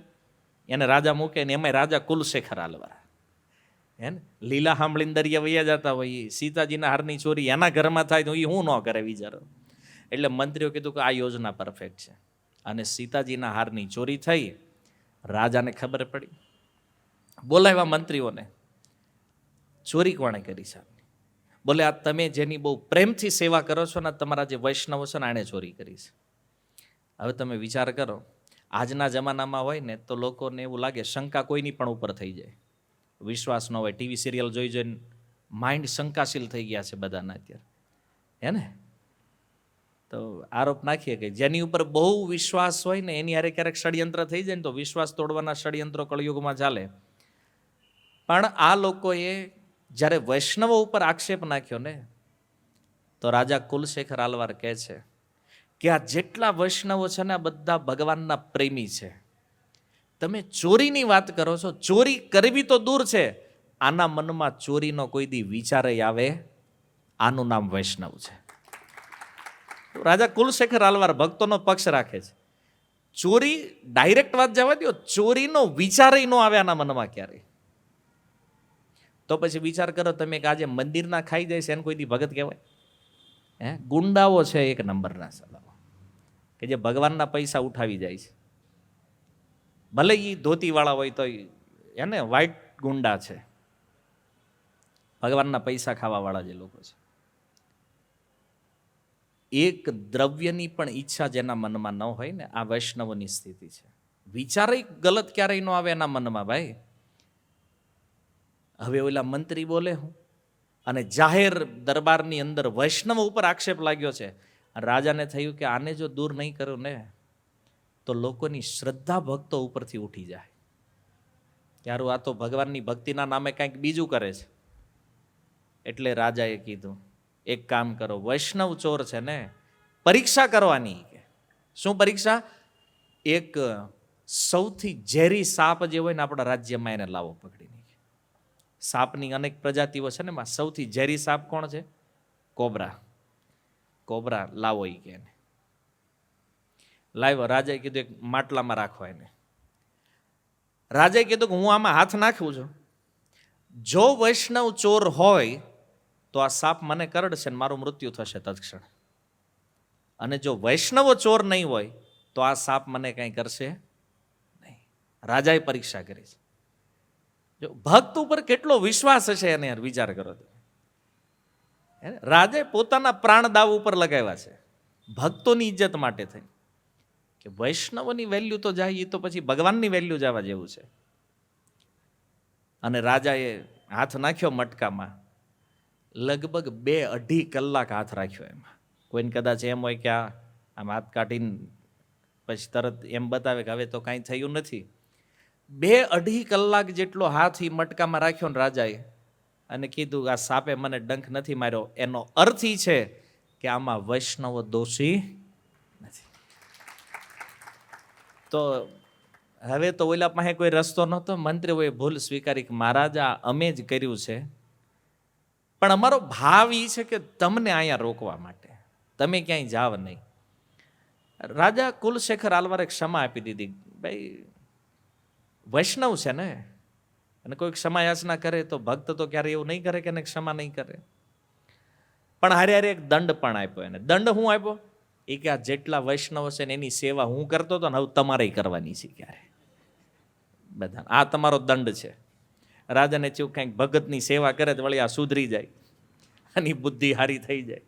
એને રાજા મૂકે ને, એમાં રાજા કુલશેખર આલવારા હે ને, લીલા સાંભળીને દરિયા વૈયા જતા હોય. સીતાજીના હારની ચોરી એના ઘરમાં થાય તો એ હું ન કરે વિચારો. એટલે મંત્રીઓ કીધું કે આ યોજના પરફેક્ટ છે. અને સીતાજીના હારની ચોરી થઈ. રાજાને ખબર પડી, બોલાવ્યા મંત્રીઓને. ચોરી કોણે કરી છે? બોલે આ તમે જેની બહુ પ્રેમથી સેવા કરો છો ને, તમારા જે વૈષ્ણવો છે ને, આણે ચોરી કરી છે. હવે તમે વિચાર કરો, આજના જમાનામાં હોય ને તો લોકોને એવું લાગે, શંકા કોઈની પણ ઉપર થઈ જાય, વિશ્વાસ ન હોય. ટીવી સિરિયલ જોઈ જોઈને માઇન્ડ શંકાશીલ થઈ ગયા છે બધાના અત્યારે, હે ને? તો આરોપ નાખીએ કે જેની ઉપર બહુ વિશ્વાસ હોય ને એની હારે ક્યારેક ષડયંત્ર થઈ જાય ને, તો વિશ્વાસ તોડવાના ષડયંત્રો કળયુગમાં ચાલે. પણ આ લોકોએ જ્યારે વૈષ્ણવો ઉપર આક્ષેપ નાખ્યો ને, તો રાજા કુલશેખર આલવાર કહે છે કે આ જેટલા વૈષ્ણવો છે ને, આ બધા ભગવાનના પ્રેમી છે. તમે ચોરીની વાત કરો છો, ચોરી કરવી તો દૂર છે, આના મનમાં ચોરીનો કોઈ દી વિચાર આવે, આનું નામ વૈષ્ણવ છે. રાજા કુલશેખર આલવાર ભક્તોનો પક્ષ રાખે છે. ચોરી ડાયરેક્ટ વાત જવા દો, ચોરીનો વિચાર ન આવે આના મનમાં ક્યારેય. તો પછી વિચાર કરો તમે કે આજે મંદિરના ખાઈ જાય છે એને કોઈ દી ભગત કહેવાય? હે, ગુંડાઓ છે એક નંબરના સલાહ, કે જે ભગવાનના પૈસા ઉઠાવી જાય છે. ભલે એ ધોતીવાળા હોય તો એને વ્હાઈટ ગુંડા છે, ભગવાનના પૈસા ખાવાવાળા જે લોકો છે. એક દ્રવ્યની પણ ઈચ્છા જેના મનમાં ન હોય ને, આ વૈષ્ણવની સ્થિતિ છે. વિચારે ગલત ક્યારેય ન આવે એના મનમાં ભાઈ. હવે ઓલા મંત્રી બોલે હું, અને જાહેર દરબારની અંદર વૈષ્ણવ ઉપર આક્ષેપ લાગ્યો છે. રાજાને થયું કે આને જો દૂર નહીં કરું ને, તો લોકોની શ્રદ્ધા ભક્તો ઉપરથી ઉઠી જાય. યારું આ તો ભગવાનની ભક્તિના નામે કંઈક બીજું કરે છે. એટલે રાજાએ કીધું એક કામ કરો, વૈષ્ણવ ચોર છે ને, પરીક્ષા કરવાની. શું પરીક્ષા? એક સૌથી ઝેરી સાપ જે હોય ને આપણા રાજ્યમાં, એને લાવો પકડીને. સાપની અનેક પ્રજાતિઓ છે ને, એમાં સૌથી ઝેરી સાપ કોણ છે? કોબરા. કોબરા લાવો એ કે એને લાવ્યો. રાજાએ કીધું એક માટલામાં રાખવા એને. રાજાએ કીધું કે હું આમાં હાથ નાખું છું, જો વૈષ્ણવ ચોર હોય તો આ સાપ મને કરડશે ને મારું મૃત્યુ થશે તત્ક્ષણ. અને જો વૈષ્ણવો ચોર નહીં હોય તો આ સાપ મને કંઈ કરશે નહીં. રાજાએ પરીક્ષા કરી છે. જો ભક્ત ઉપર કેટલો વિશ્વાસ હશે એને વિચાર કરો. રાજાએ પોતાના પ્રાણ દાવ ઉપર લગાવ્યા છે ભક્તોની ઇજ્જત માટે થઈ, કે વૈષ્ણવોની વેલ્યુ તો જાય, એ તો પછી ભગવાનની વેલ્યુ જવા જેવું છે. અને રાજાએ હાથ નાખ્યો મટકામાં. લગભગ 2-2.5 કલાક હાથ રાખ્યો એમાં. કોઈને કદાચ એમ હોય કે આમ હાથ કાઢીને પછી તરત એમ બતાવે કે હવે તો કાંઈ થયું નથી. 2-2.5 કલાક જેટલો હાથ એ મટકામાં રાખ્યો ને રાજાએ, અને કીધું આ સાપે મને ડંખ નથી માર્યો, એનો અર્થ એ છે કે આમાં વૈષ્ણવ દોષી નથી. તો હવે તો ઓલા પાસે કોઈ રસ્તો નહોતો. મંત્રીઓએ ભૂલ સ્વીકારી કે મહારાજા અમે જ કર્યું છે, પણ અમારો ભાવ એ છે કે તમને અહીંયા રોકવા માટે, તમે ક્યાંય જાવ નહીં. રાજા કુલશેખર આલવારે ક્ષમા આપી દીધી. ભાઈ વૈષ્ણવ છે ને, અને કોઈ ક્ષમા યાચના કરે તો ભક્ત તો ક્યારે એવું નહીં કરે કે એને ક્ષમા નહીં કરે. પણ હારે હારે એક દંડ પણ આપ્યો એને. દંડ હું આપ્યો એ કે આ જેટલા વૈષ્ણવ છે ને એની સેવા હું કરતો હતો ને હવે તમારે કરવાની છે ક્યારે બધા. આ તમારો દંડ છે. રાજાને ચેવું કંઈક ભગતની સેવા કરે તો વળી આ સુધરી જાય અને બુદ્ધિ હારી થઈ જાય.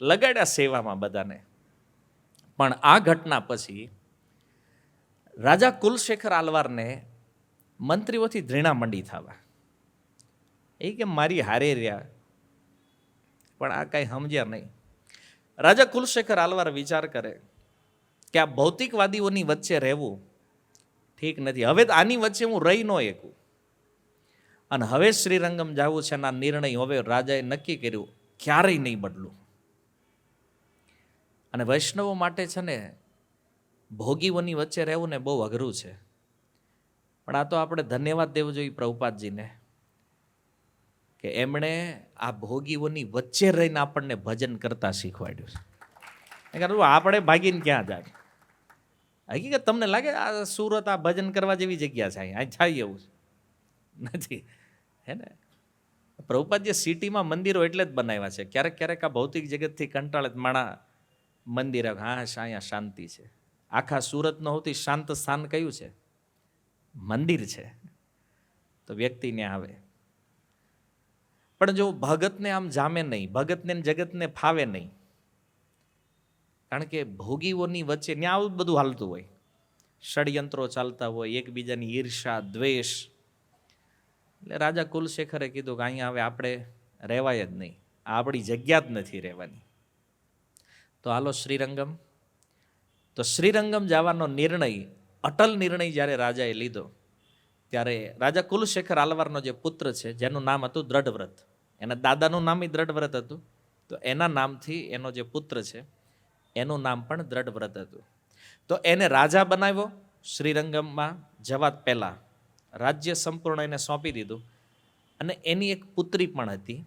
લગાડ્યા સેવામાં બધાને. પણ આ ઘટના પછી રાજા કુલશેખર આલવારને મંત્રીઓથી ઘૃણા મંડી થવા. એ કે મારી હારે રહ્યા, પણ આ કાંઈ સમજ્યા નહીં. રાજા કુલશેખર આલવાર વિચાર કરે કે આ ભૌતિકવાદીઓની વચ્ચે રહેવું ઠીક નથી. હવે આની વચ્ચે હું રહી ન શકું, અને હવે શ્રીરંગમ જવું છે એના નિર્ણય હવે રાજાએ નક્કી કર્યું ક્યારેય નહીં બદલું. અને વૈષ્ણવો માટે છે ને ભોગીઓની વચ્ચે રહેવું ને બહુ અઘરું છે. પણ આ તો આપણે ધન્યવાદ દેવો જોઈએ પ્રભુપાદજીને કે એમણે આ ભોગીઓની વચ્ચે રહીને આપણને ભજન કરતા શીખવાડ્યું છે. કારણ આપણે ભાગીને ક્યાં જાય? હકીકત તમને લાગે આ સુરત આ ભજન કરવા જેવી જગ્યા છે? અહીં થાય એવું નથી, હે ને? પ્રભુપાદજીએ સિટીમાં મંદિરો એટલે જ બનાવ્યા છે. ક્યારેક ક્યારેક આ ભૌતિક જગતથી કંટાળે માણા મંદિર, હા અહીંયા શાંતિ છે. આખા સુરતનું સૌથી શાંત સ્થાન કયું છે? મંદિર છે. તો વ્યક્તિને આવે. પણ જો ભગતને આમ જામે નહીં, ભગતને જગતને ફાવે નહીં, કારણ કે ભોગીઓની વચ્ચે ત્યાં આવું બધું હાલતું હોય, ષડયંત્રો ચાલતા હોય, એકબીજાની ઈર્ષા, દ્વેષ. એટલે રાજા કુલશેખરે કીધું કે અહીંયા હવે આપણે રહેવાય જ નહીં, આ આપણી જગ્યા જ નથી રહેવાની. તો હાલો શ્રીરંગમ. તો શ્રીરંગમ જવાનો નિર્ણય, અટલ નિર્ણય જ્યારે રાજાએ લીધો, ત્યારે રાજા કુલશેખર આલવારનો જે પુત્ર છે જેનું નામ હતું દ્રઢવ્રત, એના દાદાનું નામ દ્રઢવ્રત હતું, તો એના નામથી એનો જે પુત્ર છે એનું નામ પણ દ્રઢવ્રત હતું. તો એને રાજા બનાવ્યો. શ્રીરંગમમાં જવા પહેલાં રાજ્ય સંપૂર્ણ એને સોંપી દીધું. અને એની એક પુત્રી પણ હતી.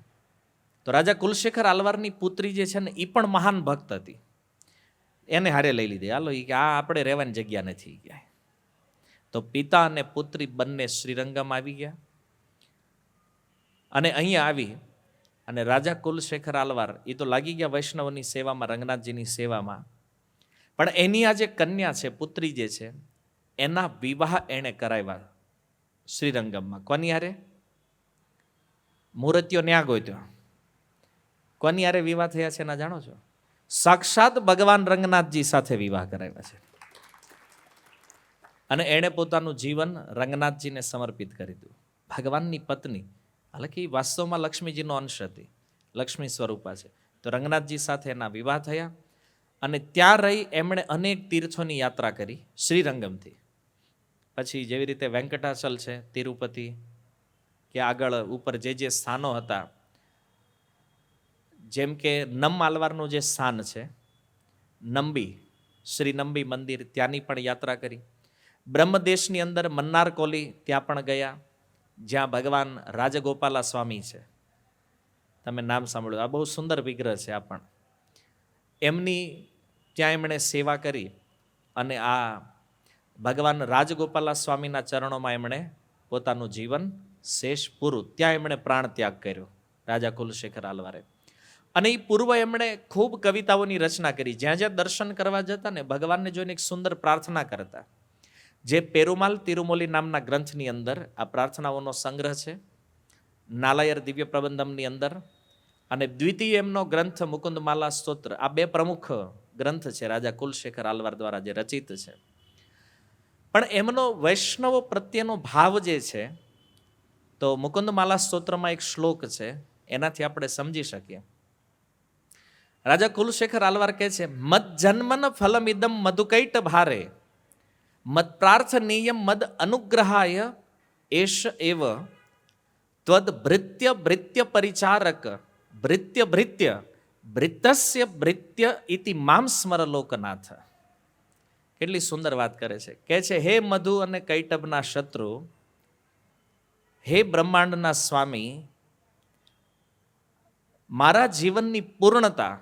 તો રાજા કુલશેખર આલવારની પુત્રી જે છે ને એ પણ મહાન ભક્ત હતી. એને હારે લઈ લીધી. હાલો એ કે આ આપણે રહેવાની જગ્યા નથી ક્યાંય. તો પિતા અને પુત્રી બંને શ્રીરંગમ આવી ગયા. અને અહીંયા આવી અને રાજા કુલશેખર આલવાર એ તો લાગી ગયા વૈષ્ણવની સેવામાં, રંગનાથજીની સેવામાં. પણ એની આ જે કન્યા છે, પુત્રી જે છે, એના વિવાહ એણે કરાવ્યા શ્રીરંગમમાં. કોની હારે? મૂર્તિઓ ન્યા ગોત્યો. કોની હારે વિવાહ થયા છે એના જાણો છો? સાક્ષાત ભગવાન રંગનાથજી સાથે વિવાહ કરાવ્યા છે. અને એણે પોતાનું જીવન રંગનાથજીને સમર્પિત કરી દીધું. ભગવાનની પત્ની, હાલાકી વાસ્તવમાં લક્ષ્મીજીનો અંશ હતી, લક્ષ્મી સ્વરૂપા છે. તો રંગનાથજી સાથે એના વિવાહ થયા. અને ત્યાં રહી એમણે અનેક તીર્થોની યાત્રા કરી શ્રીરંગમથી. પછી જેવી રીતે વેંકટાચલ છે, તિરુપતિ, કે આગળ ઉપર જે જે સ્થાનો હતા, જેમ કે નમ આલવારનું જે સ્થાન છે નંબી, શ્રી નંબી મંદિર, ત્યાંની પણ યાત્રા કરી. બ્રહ્મદેશની અંદર મન્નાર કોલી, ત્યાં પણ ગયા, જ્યાં ભગવાન રાજગોપાલા સ્વામી છે. તમે નામ સાંભળ્યું, આ બહુ સુંદર વિગ્રહ છે. આ પણ એમની ત્યાં એમણે સેવા કરી. અને આ ભગવાન રાજગોપાલા સ્વામીના ચરણોમાં એમણે પોતાનું જીવન શેષ પૂરું, ત્યાં એમણે પ્રાણ ત્યાગ કર્યો રાજા કુલશેખર આલવારે. અને એ પૂર્વ એમણે ખૂબ કવિતાઓની રચના કરી. જ્યાં જ્યાં દર્શન કરવા જતા ને ભગવાનને જોઈને એક સુંદર પ્રાર્થના કરતા. જે પેરુમાલ તિરુમોલી નામના ગ્રંથની અંદર આ પ્રાર્થનાઓનો સંગ્રહ છે, નાલાયર દિવ્ય પ્રબંધમની અંદર, અને દ્વિતીય એમનો ગ્રંથ મુકુંદમાલા સ્તોત્ર. આ બે પ્રમુખ ગ્રંથ છે રાજા કુલશેખર આલવાર દ્વારા જે રચિત છે. પણ એમનો વૈષ્ણવો પ્રત્યેનો ભાવ જે છે તો મુકુંદમાલા સ્તોત્રમાં એક શ્લોક છે, એનાથી આપણે સમજી શકીએ. રાજા કુલશેખર આલવાર કહે છે, મદ જન્મન ફલમિદમ મધુકૈટ ભારે મદ પ્રાર્થનીય મદ અનુગ્રહાય એશ એવ ત્વદ ભૃત્ય ભૃત્ય પરિચારક ભૃત્ય ભૃત્ય ભૃતસ્ય ભૃત્ય ઇતિ મામ સ્મર લોકનાથ. કેટલી સુંદર વાત કરે છે. કહે છે, હે મધુ અને કૈટભના શત્રુ, હે બ્રહ્માંડના સ્વામી, મારા જીવનની પૂર્ણતા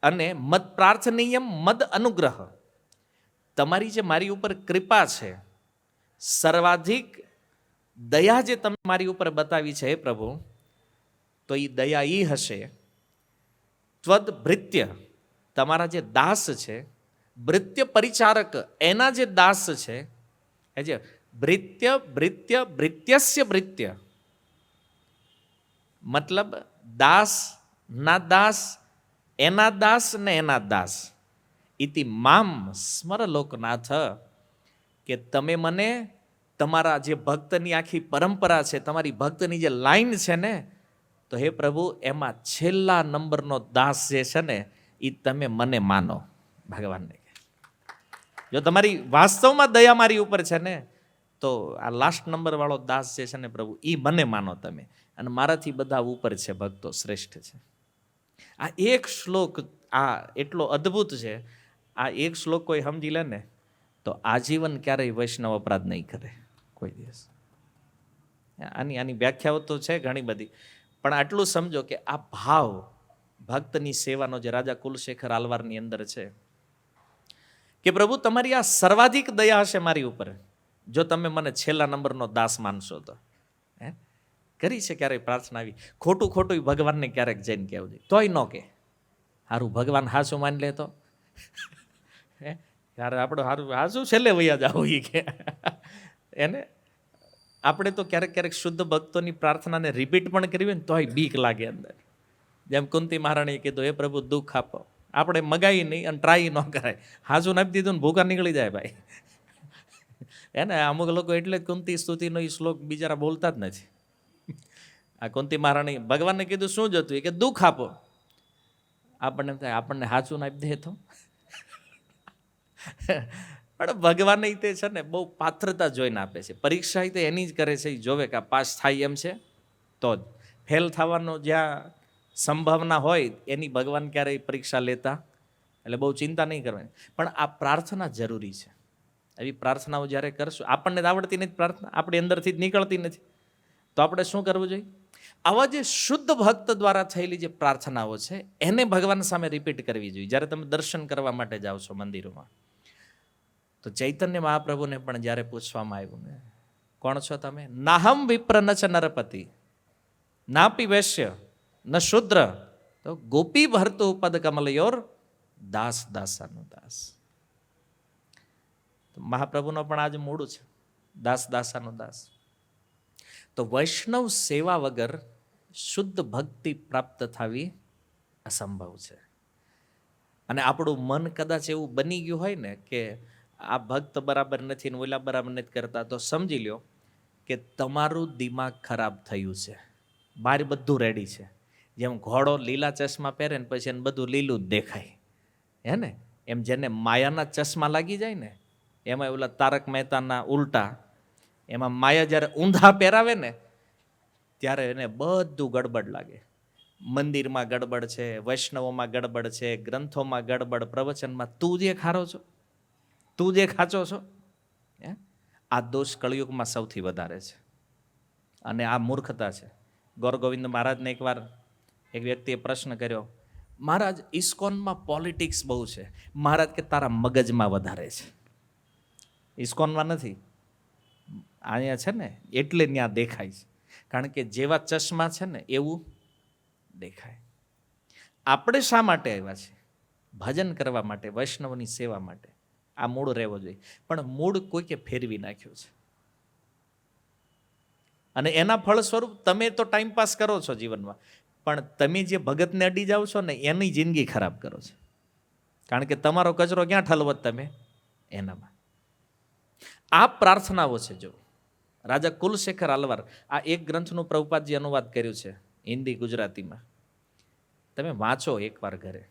અને મદ પ્રાર્થનીય મદ અનુગ્રહ, તમારી જે મારી ઉપર કૃપા છે, સર્વાધિક દયા જે તમે મારી ઉપર બતાવી છે હે પ્રભુ, તો એ દયા એ હશે ત્વદ ભૃત્ય, તમારા જે દાસ છે, ભૃત્ય પરિચારક, એના જે દાસ છે, એ જે ભૃત્ય ભૃત્ય ભૃત્યસ્ય ભૃત્ય, મતલબ દાસ ના દાસ, એના દાસ ને એના દાસ, ઇતિ મામ સ્મર લોકનાથ, કે તમે મને તમારા જે ભક્તની આખી પરંપરા છે, તમારી ભક્તની જે લાઈન છે ને, તો હે પ્રભુ એમાં છેલ્લા નંબરનો દાસ જે છે ને, એ તમે મને માનો. ભગવાનને જો તમારી વાસ્તવમાં દયા મારી ઉપર છે ને, તો આ લાસ્ટ નંબર વાળો દાસ જે છે ને પ્રભુ, એ મને માનો તમે, અને મારાથી બધા ઉપર છે ભક્તો, શ્રેષ્ઠ છે. આ એક શ્લોક આ એટલો અદ્ભુત છે. આ એક શ્લોક કોઈ સમજી લે ને, તો આજીવન ક્યારેય વૈષ્ણવ અપરાધ નહીં કરે કોઈ દિવસ. આની વ્યાખ્યાઓ તો છે ઘણી બધી, પણ આટલું સમજો કે આ ભાવ ભક્તની સેવાનો જે રાજા કુલશેખર આલવારની અંદર છે, કે પ્રભુ તમારી આ સર્વાધિક દયા હશે મારી ઉપર, જો તમે મને છેલ્લા નંબરનો દાસ માનશો તો. હે કરી છે ક્યારેય પ્રાર્થના આવી, ખોટું ખોટું ભગવાનને ક્યારેક જઈને કહેવું જોઈએ, તોય ન કે હારું ભગવાન હાસું માની લે તો હે યારે આપણું હારું હાસું છેલ્લે વૈયા જાવ એ કે એને આપણે તો ક્યારેક ક્યારેક શુદ્ધ ભક્તોની પ્રાર્થનાને રિપીટ પણ કરવી હોય ને તોય બીક લાગે અંદર. જેમ કુંતી મહારાણીએ કીધું, હે પ્રભુ દુઃખ આપો, આપણે મગાઈ નહીં અને ટ્રાય ન કરાય, હાજુ નાપી દીધું ને ભૂખા નીકળી જાય ભાઈ. એને અમુક લોકો એટલે જ કુંતી સ્તુતિનો એ શ્લોક બિચારા બોલતા જ નથી. આ કુંતી મહારાણી ભગવાનને કીધું શું જતું, કે દુઃખ આપો. આપણને એમ થાય આપણને હાચું નાપી દે તો. પણ ભગવાન તે છે ને બહુ પાત્રતા જોઈને આપે છે. પરીક્ષા તે એની જ કરે છે, એ જોવે કે આ પાસ થાય એમ છે તો જ. ફેલ થવાનો જ્યાં સંભાવના હોય એની ભગવાન ક્યારેય પરીક્ષા લેતા, એટલે બહુ ચિંતા નહીં કરવાની. પણ આ પ્રાર્થના જરૂરી છે. એવી પ્રાર્થનાઓ જ્યારે કરશું, આપણને જ આવડતી નથી પ્રાર્થના, આપણી અંદરથી જ નીકળતી નથી, તો આપણે શું કરવું જોઈએ? આવા જે શુદ્ધ ભક્ત દ્વારા થયેલી જે પ્રાર્થનાઓ છે એને ભગવાન સામે રિપીટ કરવી જોઈએ. જ્યારે તમે દર્શન કરવા માટે જાઓ છો મંદિરોમાં, તો ચૈતન્ય મહાપ્રભુને પણ જ્યારે પૂછવામાં આવ્યું ને, કોણ છો તમે? નાહમ વિપ્ર ન ચ નરપતિ નાપી વૈશ્ય ન શુદ્ર, તો ગોપી ભરતું પદ કમલયોર દાસ દાસાનો દાસ. મહાપ્રભુનો પણ આજ મૂળું છે, દાસ દાસાનો દાસ. તો વૈષ્ણવ સેવા વગર શુદ્ધ ભક્તિ પ્રાપ્ત થવી અસંભવ છે. અને આપણું મન કદાચ એવું બની ગયું હોય ને કે આ ભક્ત બરાબર નથી ને ઓલા બરાબર નથી કરતા, તો સમજી લ્યો કે તમારું દિમાગ ખરાબ થયું છે. બહાર બધું રેડી છે. જેમ ઘોડો લીલા ચશ્મા પહેરે ને પછી એને બધું લીલું જ દેખાય, હે ને? એમ જેને માયાના ચશ્મા લાગી જાય ને, એમાં ઓલા તારક મહેતાના ઉલટા, એમાં માયા જ્યારે ઊંધા પહેરાવે ને ત્યારે એને બધું ગડબડ લાગે. મંદિરમાં ગડબડ છે, વૈષ્ણવોમાં ગડબડ છે, ગ્રંથોમાં ગડબડ, પ્રવચનમાં તું જે ખારો છો, તું જે ખાચો છો. આ દોષ કળિયુગમાં સૌથી વધારે છે અને આ મૂર્ખતા છે. ગૌર ગોવિંદ મહારાજને એકવાર એક વ્યક્તિએ પ્રશ્ન કર્યો, મહારાજ ઇસ્કોનમાં પોલિટિક્સ બહુ છે. મહારાજ કે તારા મગજમાં વધારે છે, ઇસ્કોનમાં નથી. અહીંયા છે ને એટલે ત્યાં દેખાય છે, કારણ કે જેવા ચશ્મા છે ને એવું દેખાય. આપણે શા માટે આવ્યા છે? ભજન કરવા માટે, વૈષ્ણવની સેવા માટે. આ મૂળ રહેવો જોઈએ. પણ મૂળ કોઈકે ફેરવી નાખ્યું છે, અને એના ફળ સ્વરૂપ તમે તો ટાઈમ પાસ કરો છો જીવનમાં, પણ તમે જે ભગતને અડી જાઓ છો ને એની જિંદગી ખરાબ કરો છો. કારણ કે તમારો કચરો ક્યાં ઠલવત તમે એનામાં. આ પ્રાર્થનાઓ છે જો, રાજા કુલશેખર આલવાર, આ એક ગ્રંથનું પ્રભુપાદજી અનુવાદ કર્યું છે હિન્દી ગુજરાતીમાં, તમે વાંચો એકવાર ઘરે.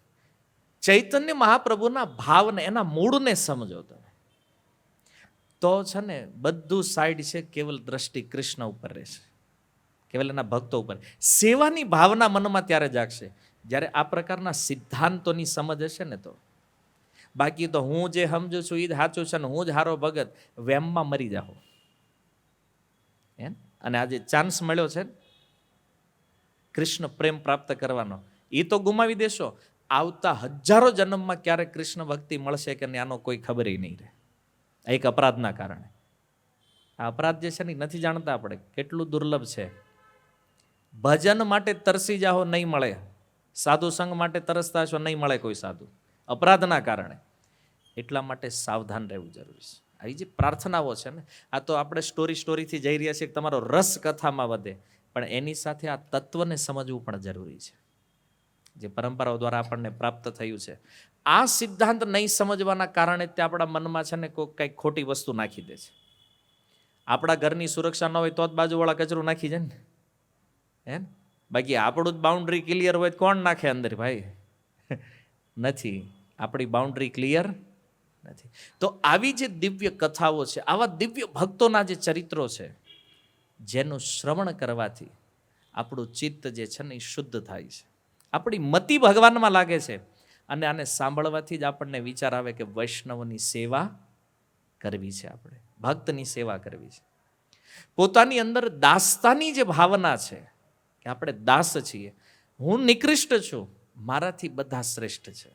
ચૈતન્ય મહાપ્રભુના ભાવને, એના મૂળને સમજો તમે, તો છે ને બધું સાઈડ છે, કેવલ દ્રષ્ટિ કૃષ્ણ ઉપર રહેશે, કેવલ એના ભક્તો ઉપર. સેવાની ભાવના મનમાં ત્યારે જાગશે જ્યારે આ પ્રકારના સિદ્ધાંતોની સમજ હશે ને. તો બાકી તો હું જે સમજુ છું એ જ સાચું છે ને હું જ હારો ભગત, વેમમાં મરી જાઓ. અને આજે ચાન્સ મળ્યો છે કૃષ્ણ પ્રેમ પ્રાપ્ત કરવાનો, એ તો ગુમાવી દેશો. આવતા હજારો જન્મમાં ક્યારે કૃષ્ણ ભક્તિ મળશે કે નહીં આનો કોઈ ખબર નહીં રહે, એક અપરાધના કારણે. આ અપરાધ જે છે ને નથી જાણતા આપણે કેટલું દુર્લભ છે. ભજન માટે તરસી જાઓ નહીં મળે, સાધુ સંઘ માટે તરસતા છો નહીં મળે કોઈ સાધુ, અપરાધના કારણે. એટલા માટે સાવધાન રહેવું જરૂરી છે. આ જે પ્રાર્થનાઓ છે ને, આ તો આપણે સ્ટોરીથી જઈ રહ્યા છીએ કે તમારો રસ કથામાં વધે, પણ એની સાથે આ તત્વને સમજવું પણ જરૂરી છે જે પરંપરાઓ દ્વારા આપણને પ્રાપ્ત થયું છે. આ સિદ્ધાંત નહીં સમજવાના કારણે તે આપણા મનમાં છે ને કોઈ કંઈક ખોટી વસ્તુ નાખી દે છે. આપણા ઘરની સુરક્ષા ન હોય તો જ બાજુવાળા કચરું નાખી જાય ને, હે? બાકી આપણું જ બાઉન્ડ્રી ક્લિયર હોય તો કોણ નાખે અંદર ભાઈ? નથી, આપણી બાઉન્ડ્રી ક્લિયર નથી. તો આવી જે દિવ્ય કથાઓ છે, આવા દિવ્ય ભક્તોના જે ચરિત્રો છે, જેનું શ્રવણ કરવાથી આપણું ચિત્ત જે છે ને એ શુદ્ધ થાય છે, આપણી મતિ ભગવાનમાં લાગે છે. અને આને સાંભળવાથી જ આપણને વિચાર આવે કે વૈષ્ણવની સેવા કરવી છે, આપણે ભક્તની સેવા કરવી છે. પોતાની અંદર દાસતાની જે ભાવના છે કે આપણે દાસ છીએ, હું નિકૃષ્ટ છું, મારાથી બધા શ્રેષ્ઠ છે,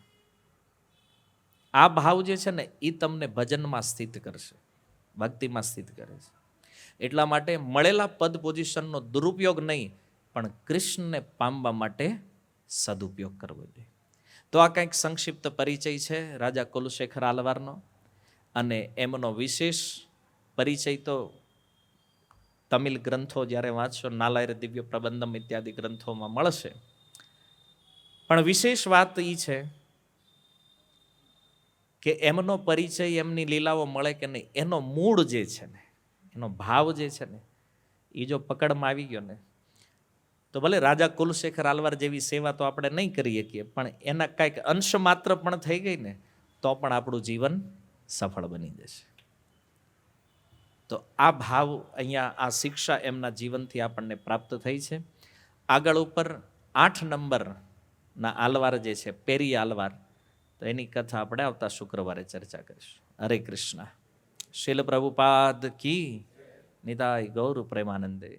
આ ભાવ જે છે ને એ તમને ભજનમાં સ્થિત કરશે, ભક્તિમાં સ્થિત કરે છે. એટલા માટે મળેલા પદ પોઝિશનનો દુરુપયોગ નહીં, પણ કૃષ્ણને પામવા માટે સદુપયોગ કરવો જોઈએ. તો આ કંઈક સંક્ષિપ્ત પરિચય છે રાજા કુલશેખર આલવારનો, અને એમનો વિશેષ પરિચય તો તમિલ ગ્રંથો જ્યારે વાંચશો, નાલાયર દિવ્ય પ્રબંધમ ઇત્યાદિ ગ્રંથોમાં મળશે. પણ વિશેષ વાત એ છે કે એમનો પરિચય, એમની લીલાઓ મળે કે નહીં, એનો મૂળ જે છે ને, એનો ભાવ જે છે ને, એ જો પકડમાં આવી ગયો ને, તો ભલે રાજા કુલશેખર આલવાર જેવી સેવા તો આપણે નહીં કરી શકીએ, પણ એના કાંઈક અંશ માત્ર પણ થઈ ગઈ ને તો પણ આપણું જીવન સફળ બની જશે. તો આ ભાવ અહીંયા, આ શિક્ષા એમના જીવનથી આપણને પ્રાપ્ત થઈ છે. આગળ ઉપર 8 નંબરના આલવાર જે છે, પેરી આલવાર, તો એની કથા આપણે આવતા શુક્રવારે ચર્ચા કરીશું. હરે કૃષ્ણ. શીલ પ્રભુપાદ કી નિતાય ગૌર પ્રેમાનંદે.